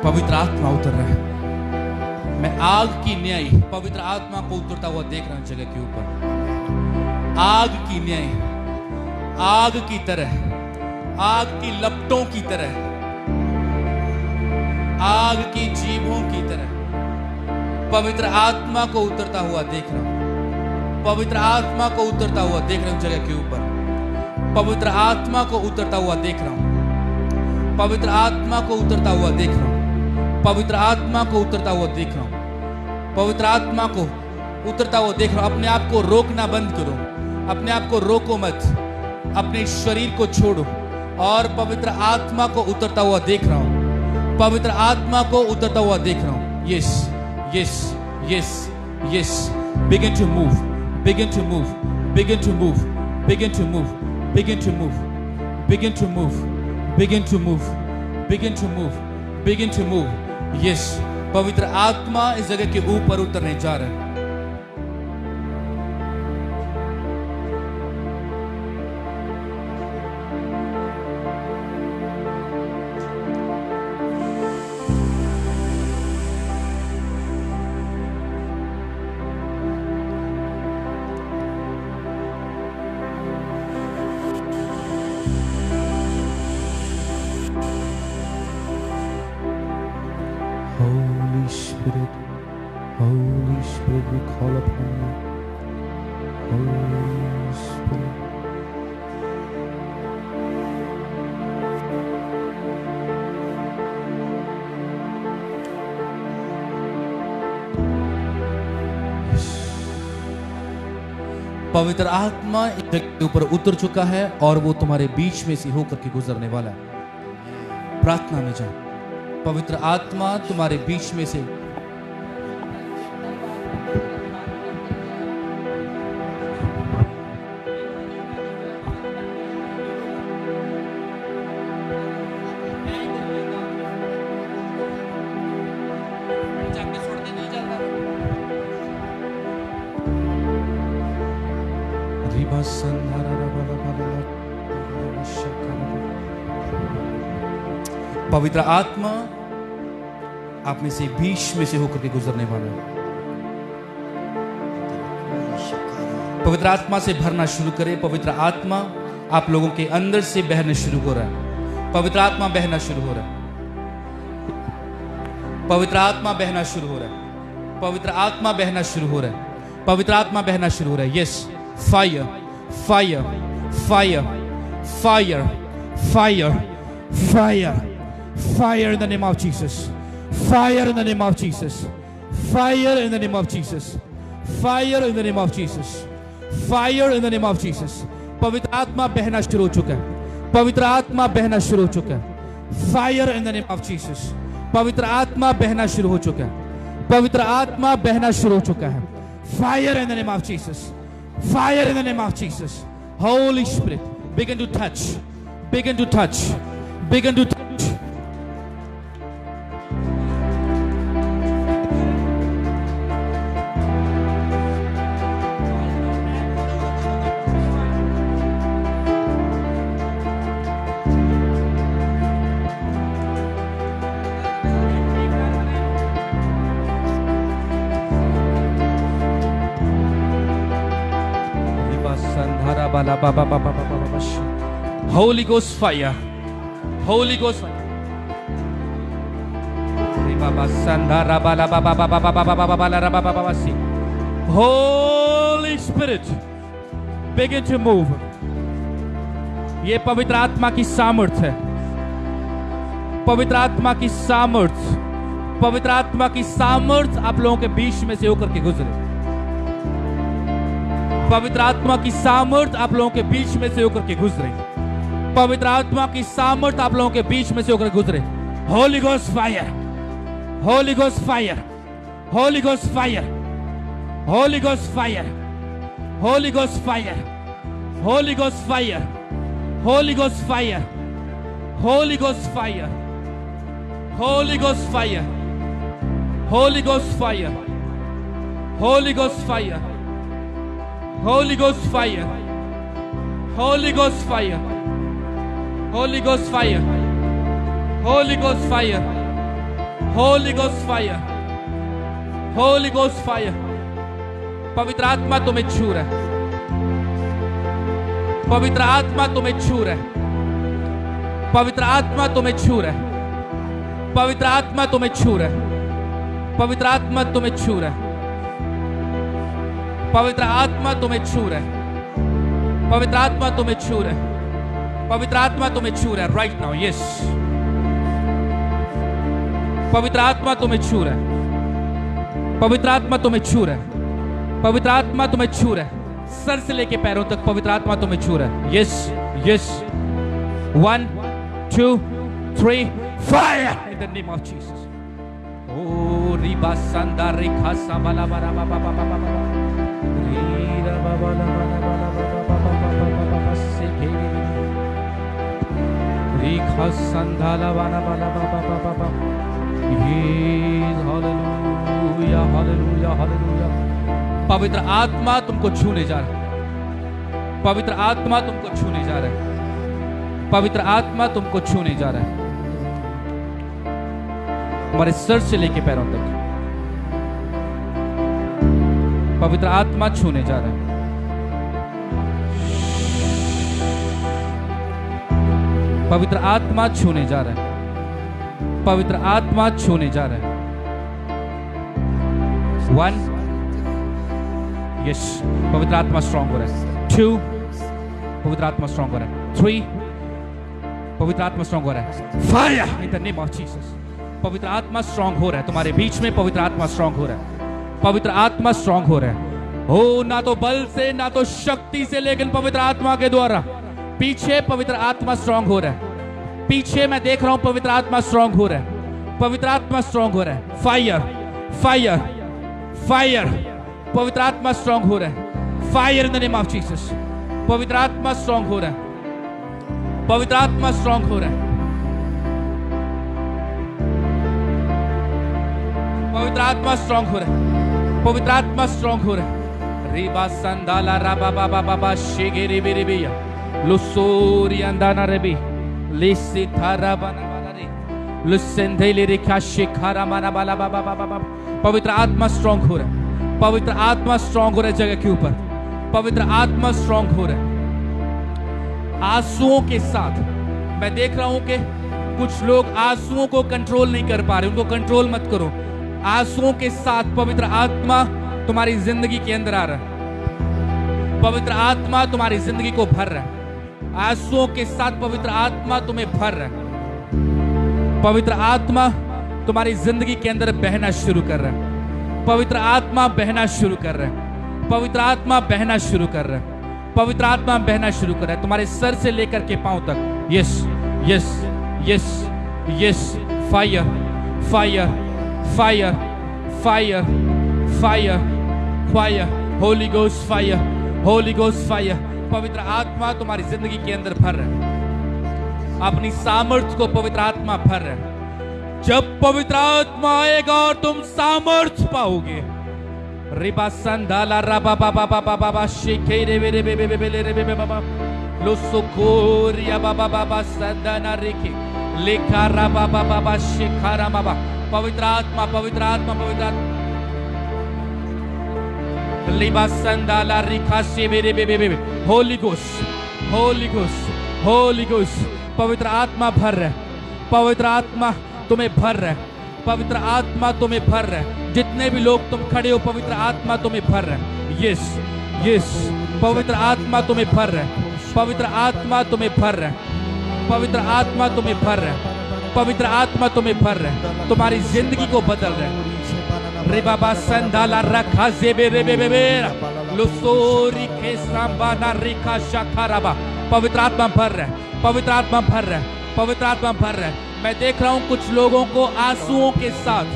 पवित्र आत्मा उतर रहा है। मैं आग की न्याय पवित्र आत्मा को उतरता हुआ देख रहा हूं जगह के ऊपर। आग की न्याय, आग की तरह, आग की लपटों की तरह, आग की जीभों की तरह पवित्र आत्मा को उतरता हुआ देख रहा हूं। पवित्र आत्मा को उतरता हुआ देख रहा हूं जगह के ऊपर। पवित्र आत्मा को उतरता हुआ देख रहा हूं। पवित्र आत्मा को उतरता हुआ देख रहा हूं। पवित्र आत्मा को उतरता हुआ देख रहा हूं। पवित्र आत्मा को उतरता हुआ देख रहा हूं। अपने आप को रोकना बंद करो, अपने आप को रोको मत, अपने शरीर को छोड़ो और पवित्र आत्मा को उतरता हुआ देख रहा हूं। पवित्र आत्मा को उतरता हुआ देख रहा हूं। Yes yes yes yes, begin to move, begin to move, begin to move, begin to move, begin to move, begin to move, begin to move, begin to move, begin to move। Yes, पवित्र आत्मा इस जगह के ऊपर उतरने जा रहा है। We call upon you, Holy Spirit. पवित्र आत्मा इस जगह के ऊपर उतर चुका है और वो तुम्हारे बीच में से होकर के गुजरने वाला है। प्रार्थना में जाओ। पवित्र आत्मा तुम्हारे बीच में से पवित्र आत्मा आप में से बीच में से होकर के गुजरने वाला है। पवित्र आत्मा से भरना शुरू करें। पवित्र आत्मा आप लोगों के अंदर से बहना शुरू हो रहा है। पवित्र आत्मा बहना शुरू हो रहा है। पवित्र आत्मा बहना शुरू हो रहा है। पवित्र आत्मा बहना शुरू हो रहा है। पवित्र आत्मा बहना शुरू हो रहा है। Yes, fire fire fire fire fire fire fire in the name of Jesus, fire in the name of Jesus, fire in the name of Jesus, fire in the name of Jesus, fire in the name of Jesus. पवित्र आत्मा बहना शुरू हो चुका है। पवित्र आत्मा बहना शुरू हो चुका है। Fire in the name of Jesus. पवित्र आत्मा बहना शुरू हो चुका है। पवित्र आत्मा बहना शुरू हो चुका है। Fire in the name of Jesus, fire in the name of Jesus. Holi spirit, begin to touch, begin to touch, begin to touch. Holy Ghost fire, Holy Ghost fire. Holy Spirit, begin to move. ये पवित्र आत्मा की सामर्थ्य है। पवित्र आत्मा की सामर्थ्य, पवित्र आत्मा की सामर्थ्य आप लोगों के बीच में से होकर के गुजरे। पवित्र आत्मा की सामर्थ्य आप लोगों के बीच में से होकर के गुजरे। पवित्र आत्मा की सामर्थ्य आप लोगों के बीच में से होकर गुजरे। Holi ghost fire, Holi ghost fire, Holi ghost fire, Holi ghost fire, Holi ghost fire, Holi ghost fire, Holi ghost fire, Holi ghost fire, Holi ghost fire, Holi ghost fire, Holi ghost fire, Holy Ghost fire, Holy Ghost fire, Holy Ghost fire, Holy Ghost fire, Holy Ghost fire, Holy Ghost fire. पवित्र आत्मा तुम्हें छू रहा है। पवित्र आत्मा तुम्हें छू रहा है। पवित्र आत्मा तुम्हें छू रहा है। पवित्र आत्मा तुम्हें छू रहा है। पवित्र आत्मा तुम्हें छू रहा है। पवित्र आत्मा तुम्हें छू रहा है। पवित्र आत्मा तुम्हें छू रहा है। पवित्र आत्मा तुम्हें छू रहा है राइट नाउ। यस, पवित्र आत्मा तुम्हें छू रहा है। पवित्र आत्मा तुम्हें छू रहा है। पवित्र आत्मा तुम्हें छू रहा है। सर से लेके पैरों तक पवित्र आत्मा तुम्हें छू रहा है। Yes yes, 1 2 3 fire in the name of Jesus. ओ रिबा संदा रेखा साबाला बारा बाबा बाबा बाबा रीरा बाबा बाबा बाबा बाबा से रेखा संधाला बाला बाला बाबा बाबा बाबा। Hallelujah hallelujah hallelujah. पवित्र आत्मा तुमको छूने जा रहा है। पवित्र आत्मा तुमको छूने जा रहा है। पवित्र आत्मा तुमको छूने जा रहा है। हमारे सर से लेके पैरों तक पवित्र आत्मा छूने जा रहा है। पवित्र आत्मा छूने जा रहा है। पवित्र आत्मा छूने जा रहा है। 1 यस, पवित्र आत्मा स्ट्रांग हो रहा है। 2, पवित्र आत्मा स्ट्रांग हो रहा है। 3, पवित्र आत्मा स्ट्रांग हो रहा है। Fire in the name of Jesus. पवित्र आत्मा स्ट्रांग हो रहा है तुम्हारे बीच में। पवित्र आत्मा स्ट्रांग हो रहा है। पवित्र आत्मा स्ट्रांग हो रहा है। हो ना तो बल से ना तो शक्ति से, लेकिन पवित्र आत्मा के द्वारा। पीछे पवित्र आत्मा स्ट्रांग हो रहा है। पीछे मैं देख रहा हूं पवित्र आत्मा स्ट्रांग हो रहा है। पवित्र आत्मा स्ट्रांग हो रहा है। फायर फायर फायर, पवित्र आत्मा स्ट्रांग हो रहा है। Fire in the name of Jesus. पवित्र आत्मा स्ट्रांग हो रहा है। पवित्र आत्मा स्ट्रांग हो रहा है। पवित्र आत्मा स्ट्रांग हो रहा है। पवित्र आत्मा स्ट्रांग हो रहा है। रिबा संदाला राबा बाबा बाबा शेगे रिबी रिबिया लुसोरी अंदाना रेबी लिसी थारा बना बना रे लुसेंधेली रिखा शिखारा मना बाला बाबा बाबा। पवित्र आत्मा स्ट्रांग हो रहा है। पवित्र आत्मा स्ट्रांग हो रहा है जगह के ऊपर। पवित्र आत्मा स्ट्रांग हो रहा है। आंसुओं के साथ मैं देख रहा हूं कि कुछ लोग आंसुओं को कंट्रोल नहीं कर पा रहे। उनको कंट्रोल मत करो। आंसुओं के साथ पवित्र आत्मा तुम्हारी जिंदगी के अंदर आ रहा है। पवित्र आत्मा तुम्हारी जिंदगी को भर रहा है। आंसुओं के साथ पवित्र आत्मा तुम्हें भर रहा है। पवित्र आत्मा तुम्हारी जिंदगी के अंदर बहना शुरू कर रहा है। पवित्र आत्मा बहना शुरू कर रहा है। पवित्र आत्मा बहना शुरू कर रहा है। पवित्र आत्मा बहना शुरू कर रहा है तुम्हारे सर से लेकर के पांव तक। Yes yes yes yes. Fire fire fire fire fire fire. Holi ghost fire, Holi ghost fire. पवित्र आत्मा तुम्हारी जिंदगी के अंदर भर रहा है। अपनी सामर्थ्य को पवित्र आत्मा भर रहा है। जब पवित्र आत्मा आएगा और तुम सामर्थ्य पाओगे। रिबा संदाला राबा बाबा बाबा बाबा शेखे रे रे रे रे रे बाबा लुसुकोरिया बाबा बाबा सदना रेखे लेखा राबा बाबा बाबा शेखारा बाबा। पवित्र आत्मा पवित्र आत्मा पवित्र आत्मा। लिबा संदाला रिखा से मेरे बेबे। Holi ghost holy ghost holy ghost. पवित्र आत्मा भर रहा है। पवित्र आत्मा तुम्हें भर रहा है। पवित्र आत्मा तुम्हें भर रहा है। जितने भी लोग तुम खड़े हो पवित्र आत्मा तुम्हें भर रहा है। यस यस, पवित्र आत्मा तुम्हें भर रहा है। पवित्र आत्मा तुम्हें भर रहा है। पवित्र आत्मा तुम्हें भर रहा है। पवित्र आत्मा तुम्हें भर रहा है। तुम्हारी जिंदगी को बदल रहा है। रे बाबा संदाला रखा जेबे रे बेबे लुसोरी के सांबाना रिखा शाखाराबा। पवित्र आत्मा भर रहा है। पवित्र आत्मा भर रहा है। पवित्र आत्मा भर रहा है। मैं देख रहा हूं कुछ लोगों को आंसुओं के साथ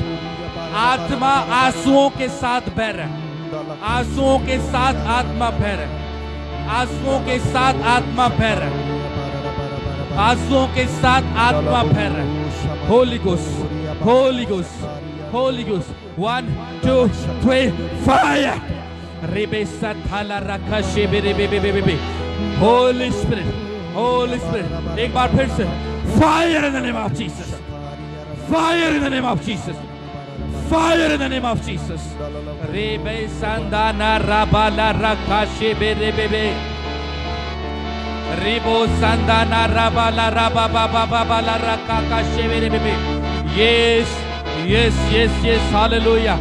आत्मा आंसुओं के साथ बह रहा है। आंसुओं के साथ आत्मा बह रहा है। आंसुओं के साथ आत्मा बह रहा है। आंसुओं के साथ आत्मा बह रहा है। Holy ghost holy ghost holy ghost. 1 2 3 fire. रेबे सथाला रखा शेबे रेबे बेबे। Holy spirit holy spirit. एक बार फिर से fire in the name of Jesus. Fire in the name of Jesus. Fire in the name of Jesus. रेबे संदाना राबाला रखा शेबे रेबे बे। रिबो संदाना राबाला राबा बाबा बाबा ला रखा का शेबे रेबे बे। Yes yes yes yes hallelujah.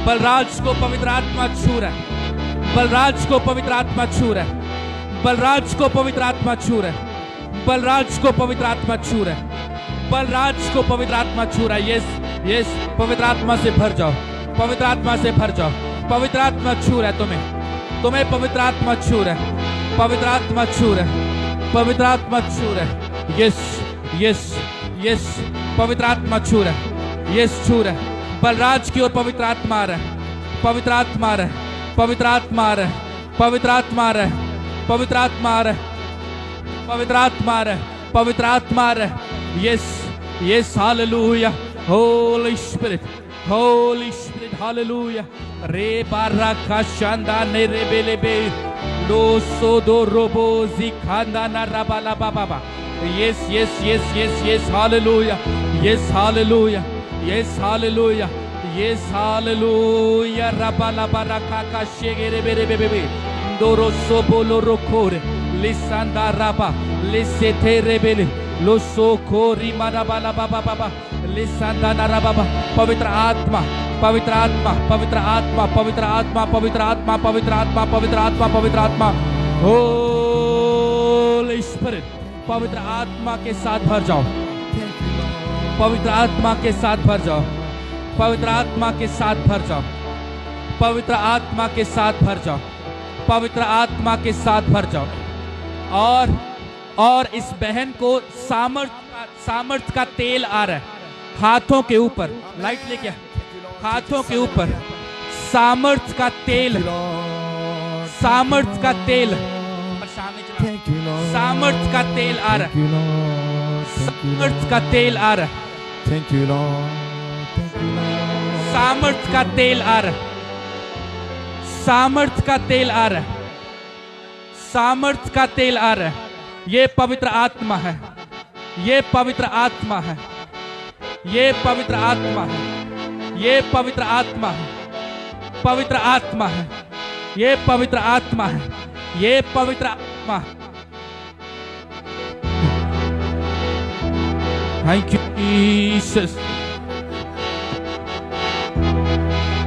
Balraj को पवित्र आत्मा छू रहा है। बलराज को पवित्र आत्मा छू रहा है। बलराज को पवित्र आत्मा छू रहा है। बलराज को पवित्र आत्मा छू रहा है। बलराज को पवित्र आत्मा छू रहा है। यस यस, पवित्र आत्मा से भर जाओ। पवित्र आत्मा से भर जाओ। पवित्र आत्मा छू रहा है तुम्हें। तुम्हें पवित्र आत्मा छू रहा है। पवित्र आत्मा छू रहा है। पवित्र आत्मा छू रहा है। यस यस यस, पवित्र आत्मा छू रहा है। यस छू रहा है। बलराज की ओर पवित्र आत्मा आ रहा है। पवित्र आत्मा आ रहा है। पवित्र आत्मा आ रहा है। पवित्र आत्मा आ रहा है। पवित्र आत्मा आ रहा है। पवित्र आत्मा आ रहा है। पवित्र आत्मा आ रहा है। Yes yes hallelujah. Holi spirit holy spirit hallelujah. रे बारा का शांदा ने रे बेले बे लो सो दो रोबो जी खांदा ना राबाला बाबा। Yes yes yes yes yes hallelujah. Yes hallelujah. Yes hallelujah. Yes hallelujah. राबाला बारा का शेगे रे बेरे बेबे दोरो सो बोलो रोकोरे लिसंदा राबा लिसेथे रेबेले लो सो खोरी मारा बाला बाबा बाबा लिसंदा नारा बाबा। पवित्र आत्मा पवित्र आत्मा, पवित्र आत्मा, पवित्र आत्मा, पवित्र आत्मा, पवित्र आत्मा, पवित्र आत्मा, पवित्र आत्मा, होली स्पिरिट, पवित्र आत्मा के साथ भर जाओ, पवित्र आत्मा के साथ भर जाओ, पवित्र आत्मा के साथ भर जाओ, पवित्र आत्मा के साथ भर जाओ, पवित्र आत्मा के साथ भर जाओ। और इस बहन को सामर्थ का तेल आ रहा है हाथों के ऊपर, लाइट लेके हाथों के ऊपर सामर्थ का तेल, सामर्थ का तेल, सामर्थ का तेल आ रहा है, सामर्थ का तेल आ रहा है, सामर्थ का तेल आ रहा है, सामर्थ का तेल आ रहा है, सामर्थ का तेल आ रहा है। ये पवित्र आत्मा है, ये पवित्र आत्मा है, ये पवित्र आत्मा है, ये पवित्र आत्मा है, पवित्र आत्मा है, ये पवित्र आत्मा है, ये पवित्र आत्मा है। Thank you Jesus.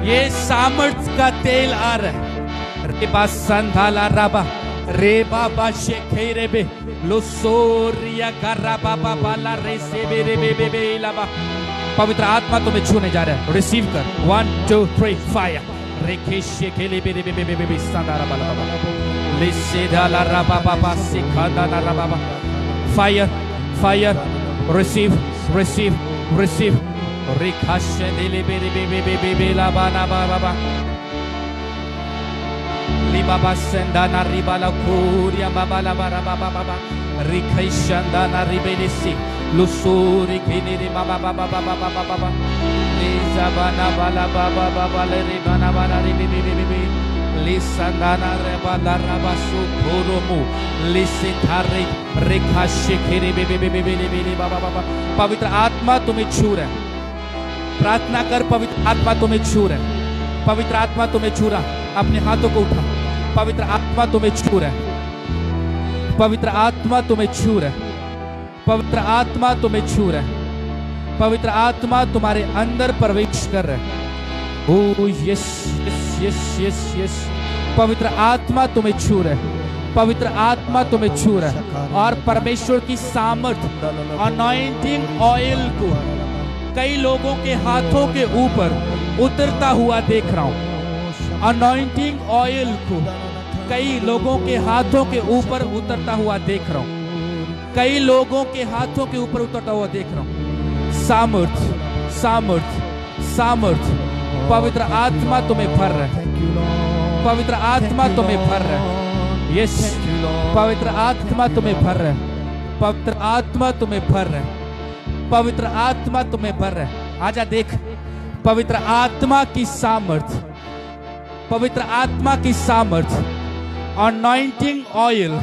ये सामर्थ का तेल आ रहा है। रेबा संधाला राबा रे बाबा शेखे रे बे लोसोरिया करा बाबा बाला रे से बे रे बे बे लाबा। पवित्र आत्मा तुम्हें छूने जा रहा है, रिसीव कर। 1 2 3 फायर रेखे शेखे ले बे रे बे बे बे संधारा बाला बाबा ले से डाला राबा बाबा सिखा दाना राबा बाबा। Fire fire receive receive receive रेखा शेले बे रे बे बे बे लाबा ना बाबा Baba sendana ribala kuria baba la bara baba baba rikai shandana ribelisi lusuri kiniri baba baba baba baba baba lizabana bala baba baba le ribana bala ribi bibi bibi lisandana rebala rabasu kurumu lisithari rekha shikhiri bibi bibi bibi baba baba। पवित्र आत्मा तुम्हें छू रहा है, प्रार्थना कर। पवित्र आत्मा तुम्हें छू रहा है, पवित्र आत्मा तुम्हें छू रहा। अपने हाथों को उठा। पवित्र आत्मा तुम्हें छू रहा है, पवित्र आत्मा तुम्हें छू रहा है, पवित्र आत्मा तुम्हें छू रहा है, पवित्र आत्मा तुम्हारे अंदर प्रवेश कर रहा है। ओ yes yes yes yes yes. पवित्र आत्मा तुम्हें छू रहा है, पवित्र आत्मा तुम्हें छू रहा है। और परमेश्वर की सामर्थ अनॉइंटिंग ऑयल को कई लोगों के हाथों के ऊपर उतरता हुआ देख रहा हूं। अनॉइंटिंग ऑयल को कई लोगों के हाथों के ऊपर उतरता हुआ देख रहा हूं, कई लोगों के हाथों के ऊपर उतरता हुआ देख रहा हूं। सामर्थ सामर्थ सामर्थ। पवित्र आत्मा तुम्हें भर रहा है, पवित्र आत्मा तुम्हें भर रहा है। यस, पवित्र आत्मा तुम्हें भर रहा है, पवित्र आत्मा तुम्हें भर रहा है, पवित्र आत्मा तुम्हें भर रहा है। आजा देख, पवित्र आत्मा की सामर्थ, पवित्र आत्मा की सामर्थ, अनॉइंटिंग ऑयल,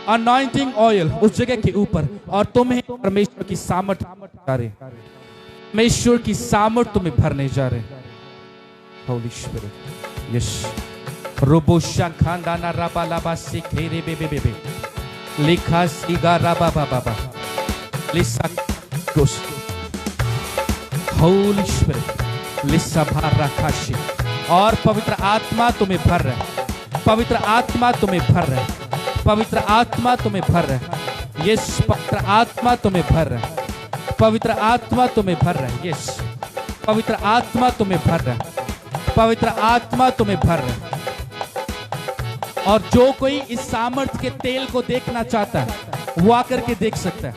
अनॉइंटिंग ऑयल उस जगह के ऊपर। और तुम्हें परमेश्वर की सामर्थ जा रहे, परमेश्वर की सामर्थ तुम्हें भरने जा रहे। Holi spirit, yes. रोबोशा खानदाना राबा लाबा सिखेरे बेबे बेबे लिखा सीगा राबा बाबा बा लिसा गोस। होली स्पिरिट लिसा भारा खाशी। और पवित्र आत्मा तुम्हें भर रहा है, पवित्र आत्मा तुम्हें भर रहा है, पवित्र आत्मा तुम्हें भर रहा है। यस, पवित्र आत्मा तुम्हें भर रहा है, पवित्र आत्मा तुम्हें भर रहा है। यस, पवित्र आत्मा तुम्हें भर रहा है, पवित्र आत्मा तुम्हें भर रहा है। और जो कोई इस सामर्थ के तेल को देखना चाहता है वो आकर के देख सकता है।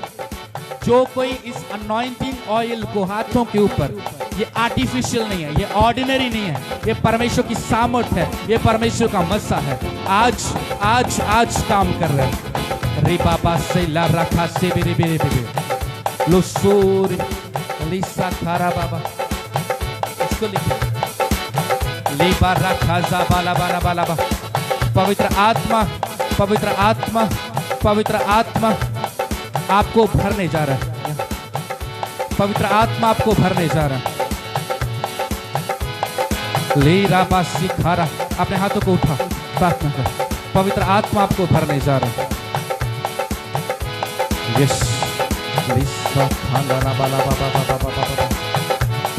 जो कोई इस अनॉइंटिंग ऑयल को हाथों के ऊपर, ये आर्टिफिशियल नहीं है, ये ऑर्डिनरी नहीं है, ये परमेश्वर की सामर्थ है, ये परमेश्वर का मस्सा है। आज आज आज काम कर रहे हैं। रे बाबा से ला रखा से बेरे बेरे बेरे लो सोरी लिसा खारा बाबा, इसको लिखे ले बा रखा जा बाला बाला बाला बा। पवित्र आत्मा, पवित्र आत्मा, पवित्र आत्मा आपको भरने जा रहा है, पवित्र आत्मा आपको भरने जा रहा है। ले राबा सिखारा, अपने हाथों को उठा, प्रार्थना कर। पवित्र आत्मा आपको भरने जा रहा है। यस,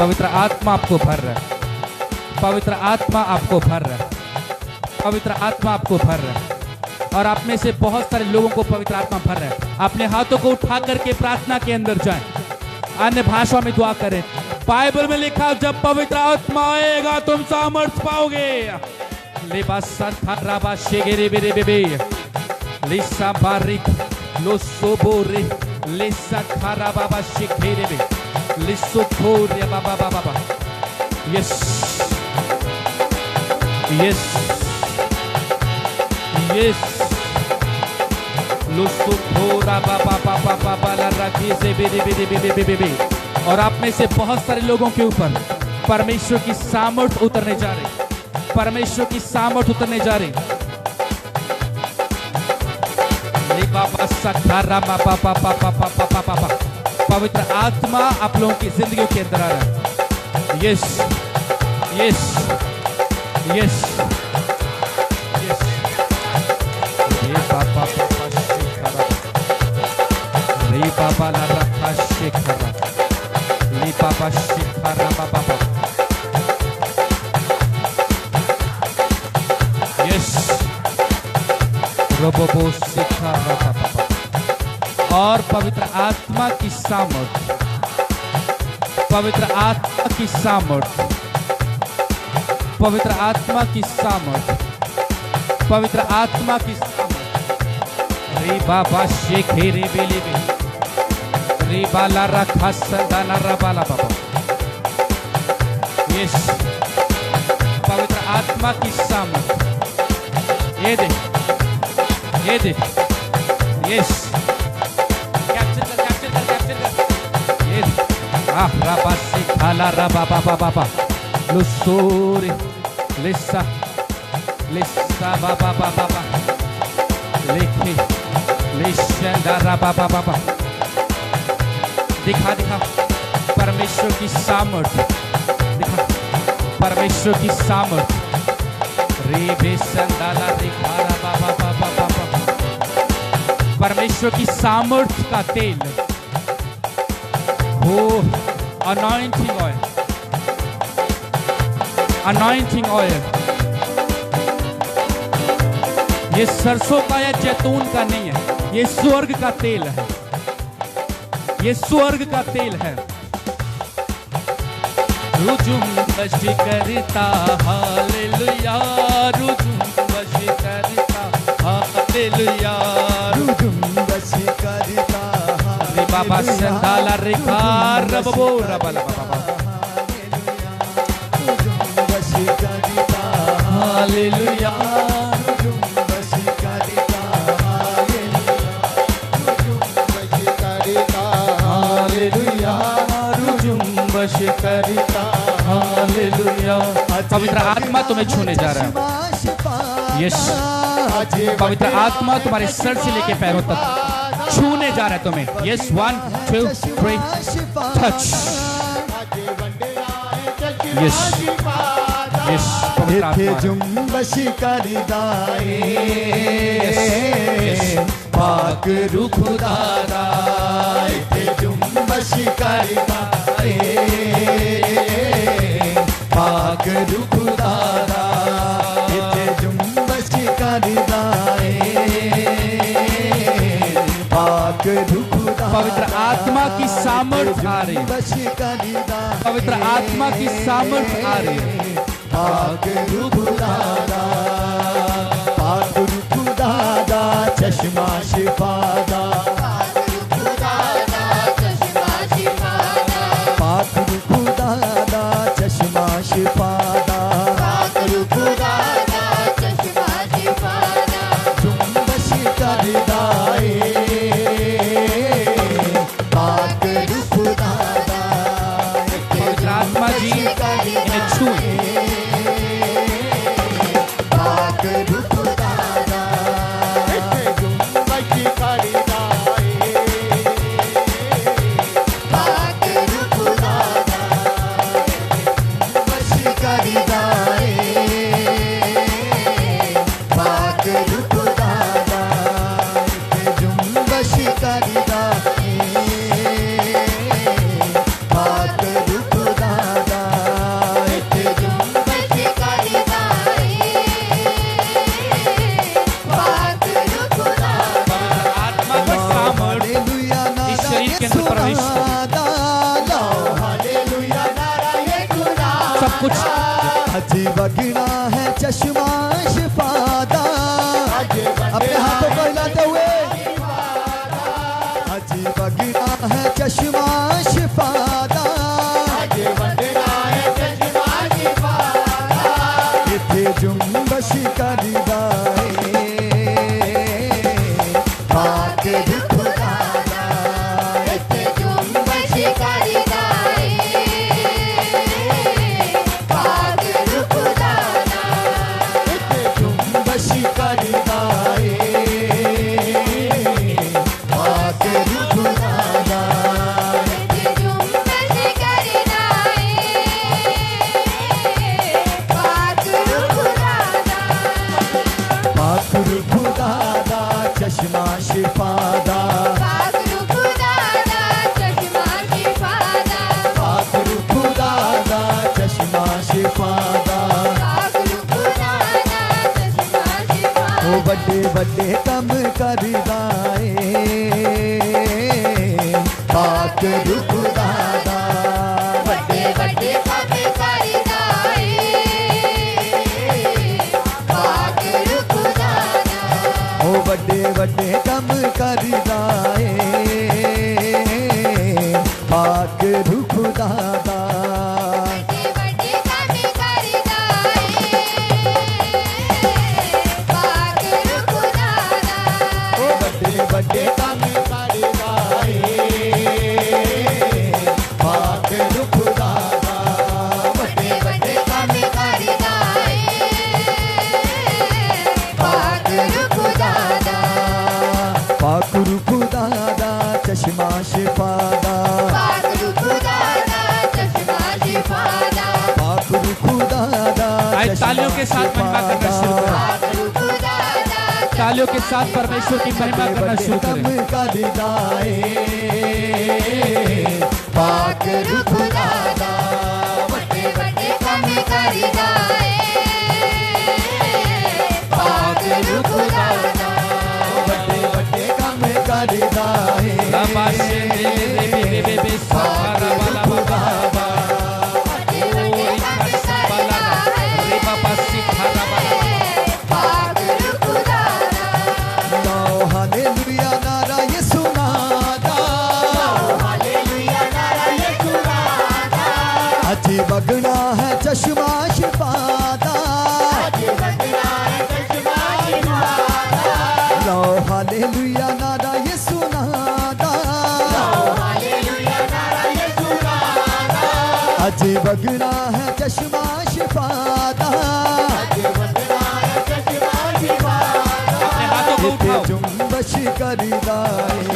पवित्र आत्मा आपको भर रहा है, पवित्र आत्मा आपको भर रहा है, पवित्र आत्मा आपको भर रहा है। और आप में से बहुत सारे लोगों को पवित्र आत्मा भर रहा है। अपने हाथों को उठा करके प्रार्थना के अंदर जाएं, अन्य भाषा में दुआ करें। बाइबल में लिखा, जब पवित्र आत्मा आएगा तुम सामर्थ्य पाओगे। लिबासा थाराबा शेगेरे बेरे बेबे लिसा बारिक लोसोबोरे लिसा खाराबाबा शेगेरे बे लिसो खोरे बाबा बाबा बाबा। यस यस यस लोसो खोरा बाबा बाबा बाबा ला रखी से बेरे बेरे बेबे बेबे बे। और आप में से बहुत सारे लोगों के ऊपर परमेश्वर की सामर्थ उतरने जा रही, परमेश्वर की सामर्थ उतरने जा रही। पवित्र आत्मा आप लोगों की जिंदगियों के अंदर आ रहा है। Yes yes yes yes. रे बाबा ला रखा शेखरा ली बाबा शेखरा बाबा। और पवित्र आत्मा की सामर्थ, पवित्र आत्मा की सामर्थ, पवित्र आत्मा की सामर्थ, पवित्र आत्मा की सामर्थ। रे बाबा शेखे रे बेले बे रे बाला रखा सदाना रबाला बाबा। यस, पवित्र आत्मा की सामर्थ। ये दे यस, कैप्चर कर ये दे। रबा से खाला रबा बाबा बाबा लुसोरे लिसा लिसा बाबा बाबा बाबा लेखे लिशंदा रबा बाबा बाबा। दिखा दिखा परमेश्वर की सामर्थ, दिखा परमेश्वर की सामर्थ। रे बेसंदाला दिखा रबा बाबा बाबा। परमेश्वर की सामर्थ्य का तेल हो, अनॉइंटिंग ऑयल, अनॉइंटिंग ऑयल। ये सरसों का या जैतून का नहीं है, ये स्वर्ग का तेल है, ये स्वर्ग का तेल है। रुजुम बशी करता हालेलुया, रुजुम बशी करता हालेलुया, रुजुम बशी करता रे बाबा संदाला रे कार रबो रबला बाबा। रुजुम बशी करता हालेलुया, रुजुम बशी करता हालेलुया, रुजुम बशी करता हालेलुया। पवित्र आत्मा तुम्हें छूने जा रहा है। यस, पवित्र आत्मा तुम्हारे सर से लेके पैरों तक छूने जा रहा है तुम्हें। Yes, 1 2 3 touch. यस यस, पवित्र आत्मा जुम्बशी करदाए पाक रूह खुदारा, जुम्बशी करदाए पाक रूह खुदारा, जुम्बशी करदाए पाक रूह खुदारा। पवित्र आत्मा की सामर्थ आ रही, पवित्र आत्मा की सामर्थ आ रही। पाक रूह खुदारा, पाक रूह खुदारा, चश्मा शिफादा, पाक रूह खुदारा, चश्मा शिफादा, पाक रूह खुदारा, चश्मा शिफादा, पाक रूह खुदारा, चश्मा शिफादा, जुम्बशी करदाए पाक रूह खुदारा। पवित्र आत्मा जी इन्हें छूए, बगना है चश्मा शिफादा, अपने हाथों को हिलाते हुए, अजी बगना है चश्मा शिफादा, इथे जुम्बश करिदाए पाक खुदादा, इथे जुम्बश करिदाए पाक खुदादा, इथे जुम्बश करिदाए पाक खुदादा, इथे जुम्बश करिदाए पाक खुदादा, पाक खुदादा चश्मा शिफादा, पाक खुदादा चश्मा शिफादा, पाक खुदादा चश्मा शिफादा, पाक खुदादा चश्मा शिफादा, ओ बड़े बड़े कम करिदाए पाक खुदादा, बड़े बड़े कम करिदाए पाक खुदादा, ओ बड़े बड़े कम करिदाए पाक खुदादा, बड़े कम करिदाए पाक खुदादा, ओ बड़े बड़े कम करिदाए पाक खुदादा, बड़े बड़े कम करिदाए पाक खुदादा, पाक खुदादा चश्मा शिफादा, पाक खुदादा चश्मा शिफादा, पाक खुदादा आए तालियों के साथ महिमा करना शुरू करें, पाक खुदादा, तालियों के साथ परमेश्वर की महिमा करना शुरू करें। करिदाए पाक खुदादा, बड़े बड़े कम करिदाए पाक खुदादा, बड़े बड़े कम करिदाए पाक खुदादा, लो हालेलुया नारा यीशु नादा, हालेलुया नारा यीशु नादा, अजी बगना है चश्मा शिफादा, अजी बगना है चश्मा शिफादा, लो हालेलुया नारा यीशु नादा, लो हालेलुया नारा यीशु नादा, अजी बगना है चश्मा शिफादा, अजी बगना है चश्मा शिफादा, अपने हाथों को इथे उठाओ, जुम्बश करिदाए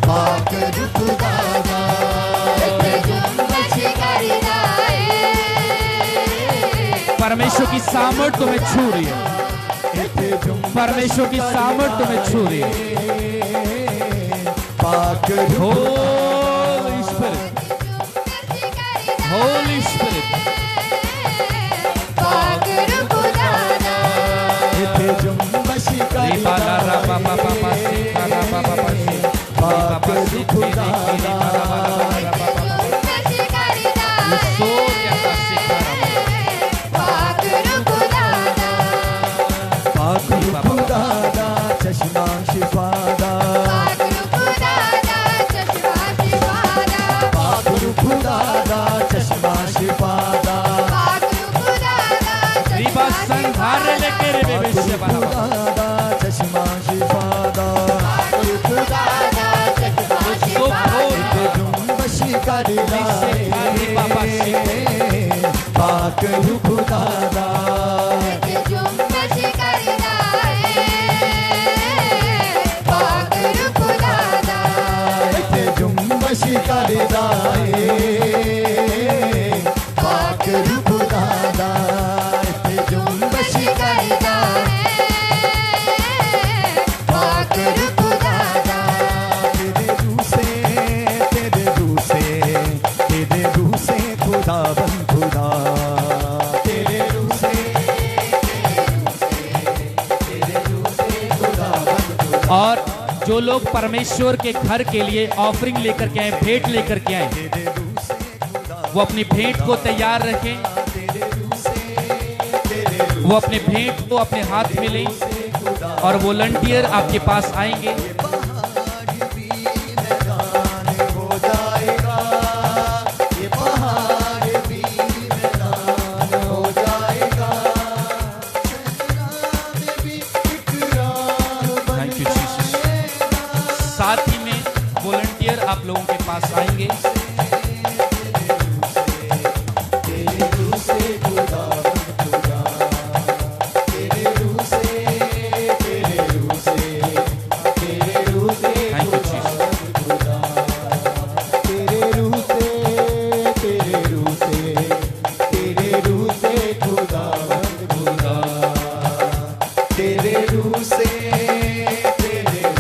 पाक खुदादा, इथे जुम्बश करिदाए परमेश्वर की सामर्थ तुम्हें छू रही है, इथे जुम्बश परमेश्वर की सामर्थ तुम्हें छू रही है। पाक Holy Spirit, Holy Spirit, पाक खुदादा, इथे जुम्बश करिदाए पाक खुदादा, पाक खुदादा चश्मा शिफादा, पाक खुदादा चश्मा शिफादा, खुदादा चश्मा शिफादा, खुदादा चश्मा शिफादा, इथे जुम्बश करिदाए पाक खुदादा, पाक खुदादा, इथे जुम्बश करिदाए पाक खुदादा, इथे जुम्बश करिदाए पाक खुदादा, तेरे रूह से खुदावन खुदा, तेरे रूह से खुदावन खुदा, और जो लोग परमेश्वर के घर के लिए ऑफरिंग लेकर के आए, भेंट लेकर के आए, वो अपनी भेंट को तैयार रखें। वो अपने भेंट को अपने हाथ में लें और वॉलंटियर आपके पास आएंगे। पहाड़ भी मैदान हो जाएगा, ये पहाड़ भी मैदान हो जाएगा, सहरा में भी एक राह बन थैंक यू जीसस। साथ ही में वॉलंटियर आप लोगों के पास आएंगे।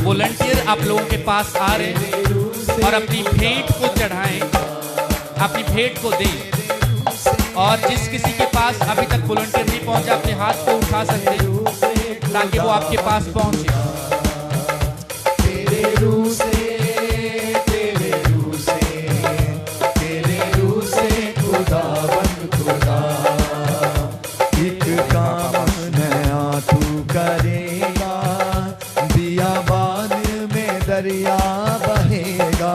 वॉलंटियर आप लोगों के पास आ रहे हैं और अपनी भेंट को चढ़ाएं, अपनी भेंट को दें। और जिस किसी के पास अभी तक वॉलंटियर नहीं पहुंचा, अपने हाथ को उठा सकते हैं ताकि वो आपके पास पहुंचे। एक काम नया तू करेगा, बियाबान में दरिया बहेगा,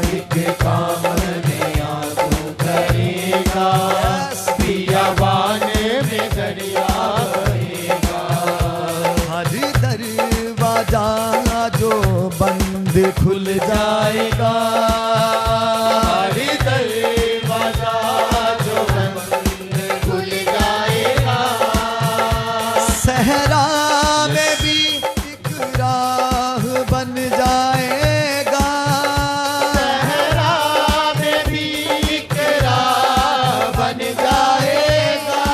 एक काम नया तू करेगा, बियाबान में दरिया बहेगा, हर दरवाजा जो बंद खुल जाएगा, हर दरवाजा जो बंद खुल जाएगा, सहरा में भी एक राह बन जाएगा, सहरा में भी एक राह बन जाएगा,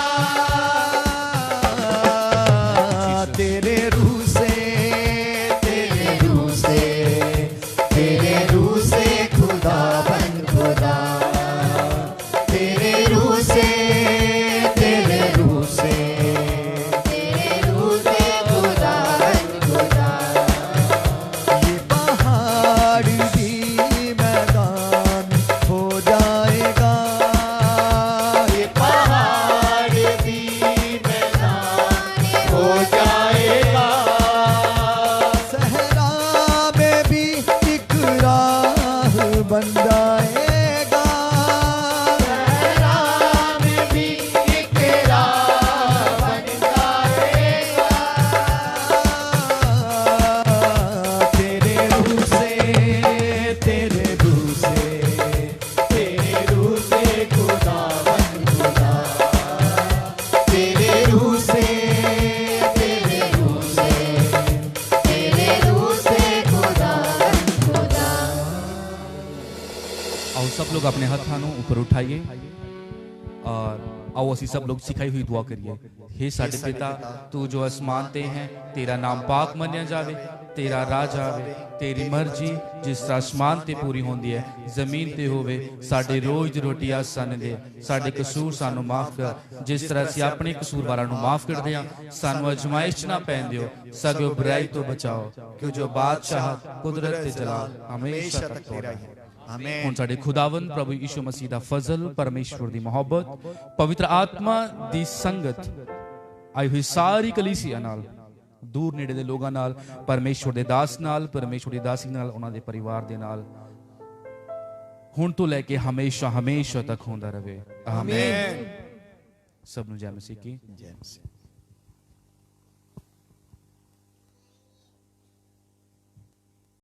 तेरे रूह से, तेरे रूह से, तेरे रूह से खुदा बन खुदा, तेरे रूह से, तेरे रूह से, तेरे रूह से खुदा बन खुदा, ये पहाड़ भी मैदान हो जाएगा, ये पहाड़ भी मैदान हो जाएगा, सहरा में भी एक राह बन जाएगा, सहरा में भी एक राह बन जाएगा, तेरे रूह से, तेरे रूह से, तेरे रूह से खुदा बन खुदा, तेरे रूह से, तेरे रूह से, तेरे रूह से खुदा बन खुदा। और सब लोग अपने हथानों ऊपर उठाइए और आओ असी सब लोग सिखाई हुई दुआ करिए। हे साडे पिता, तू जो आसमान ते हैं, तेरा नाम पाक मन्या जावे, तेरा राज आवे, तेरी मर्जी जिस तरह आसमान ते पूरी होंदी है जमीन ते होवे। साडे रोज दी रोटी अज सानू दे, साडे कसूर सानू माफ कर जिस तरह असीं अपने कसूरवारां नू माफ करदे हां। सानू अजमाइश च ना पैण दिओ, सगों बुराई तो बचाओ, क्यों जो बादशाह कुदरत ते जलाल हमेशा तक तेरा ही है। ਹੁਣ ਸਾਡੇ ਖੁਦਾਵੰਦ ਪ੍ਰਭੂ ਯਿਸੂ ਮਸੀਹ ਦਾ ਫਜ਼ਲ, ਪਰਮੇਸ਼ਵਰ ਦੀ ਮੁਹੱਬਤ, ਪਵਿੱਤਰ ਆਤਮਾ ਦੀ ਸੰਗਤ, ਆਈ ਹੋਈ ਸਾਰੀ ਕਲੀਸਿਆ ਨਾਲ, ਦੂਰ ਨੇੜੇ ਦੇ ਲੋਕਾਂ ਨਾਲ, ਪਰਮੇਸ਼ਵਰ ਦੇ ਦਾਸ ਨਾਲ, ਪਰਮੇਸ਼ਵਰ ਦੀ ਦਾਸੀ ਨਾਲ, ਉਹਨਾਂ ਦੇ ਪਰਿਵਾਰ ਦੇ ਨਾਲ ਹੁਣ ਤੋਂ ਲੈ ਕੇ ਹਮੇਸ਼ਾ ਹਮੇਸ਼ਾ ਤੱਕ ਹੁੰਦਾ ਰਹੇ। ਆਮੀਨ। ਸਭ ਨੂੰ ਜੈ ਮਸੀਹ ਕੀ ਜੈ ਮਸੀਹ।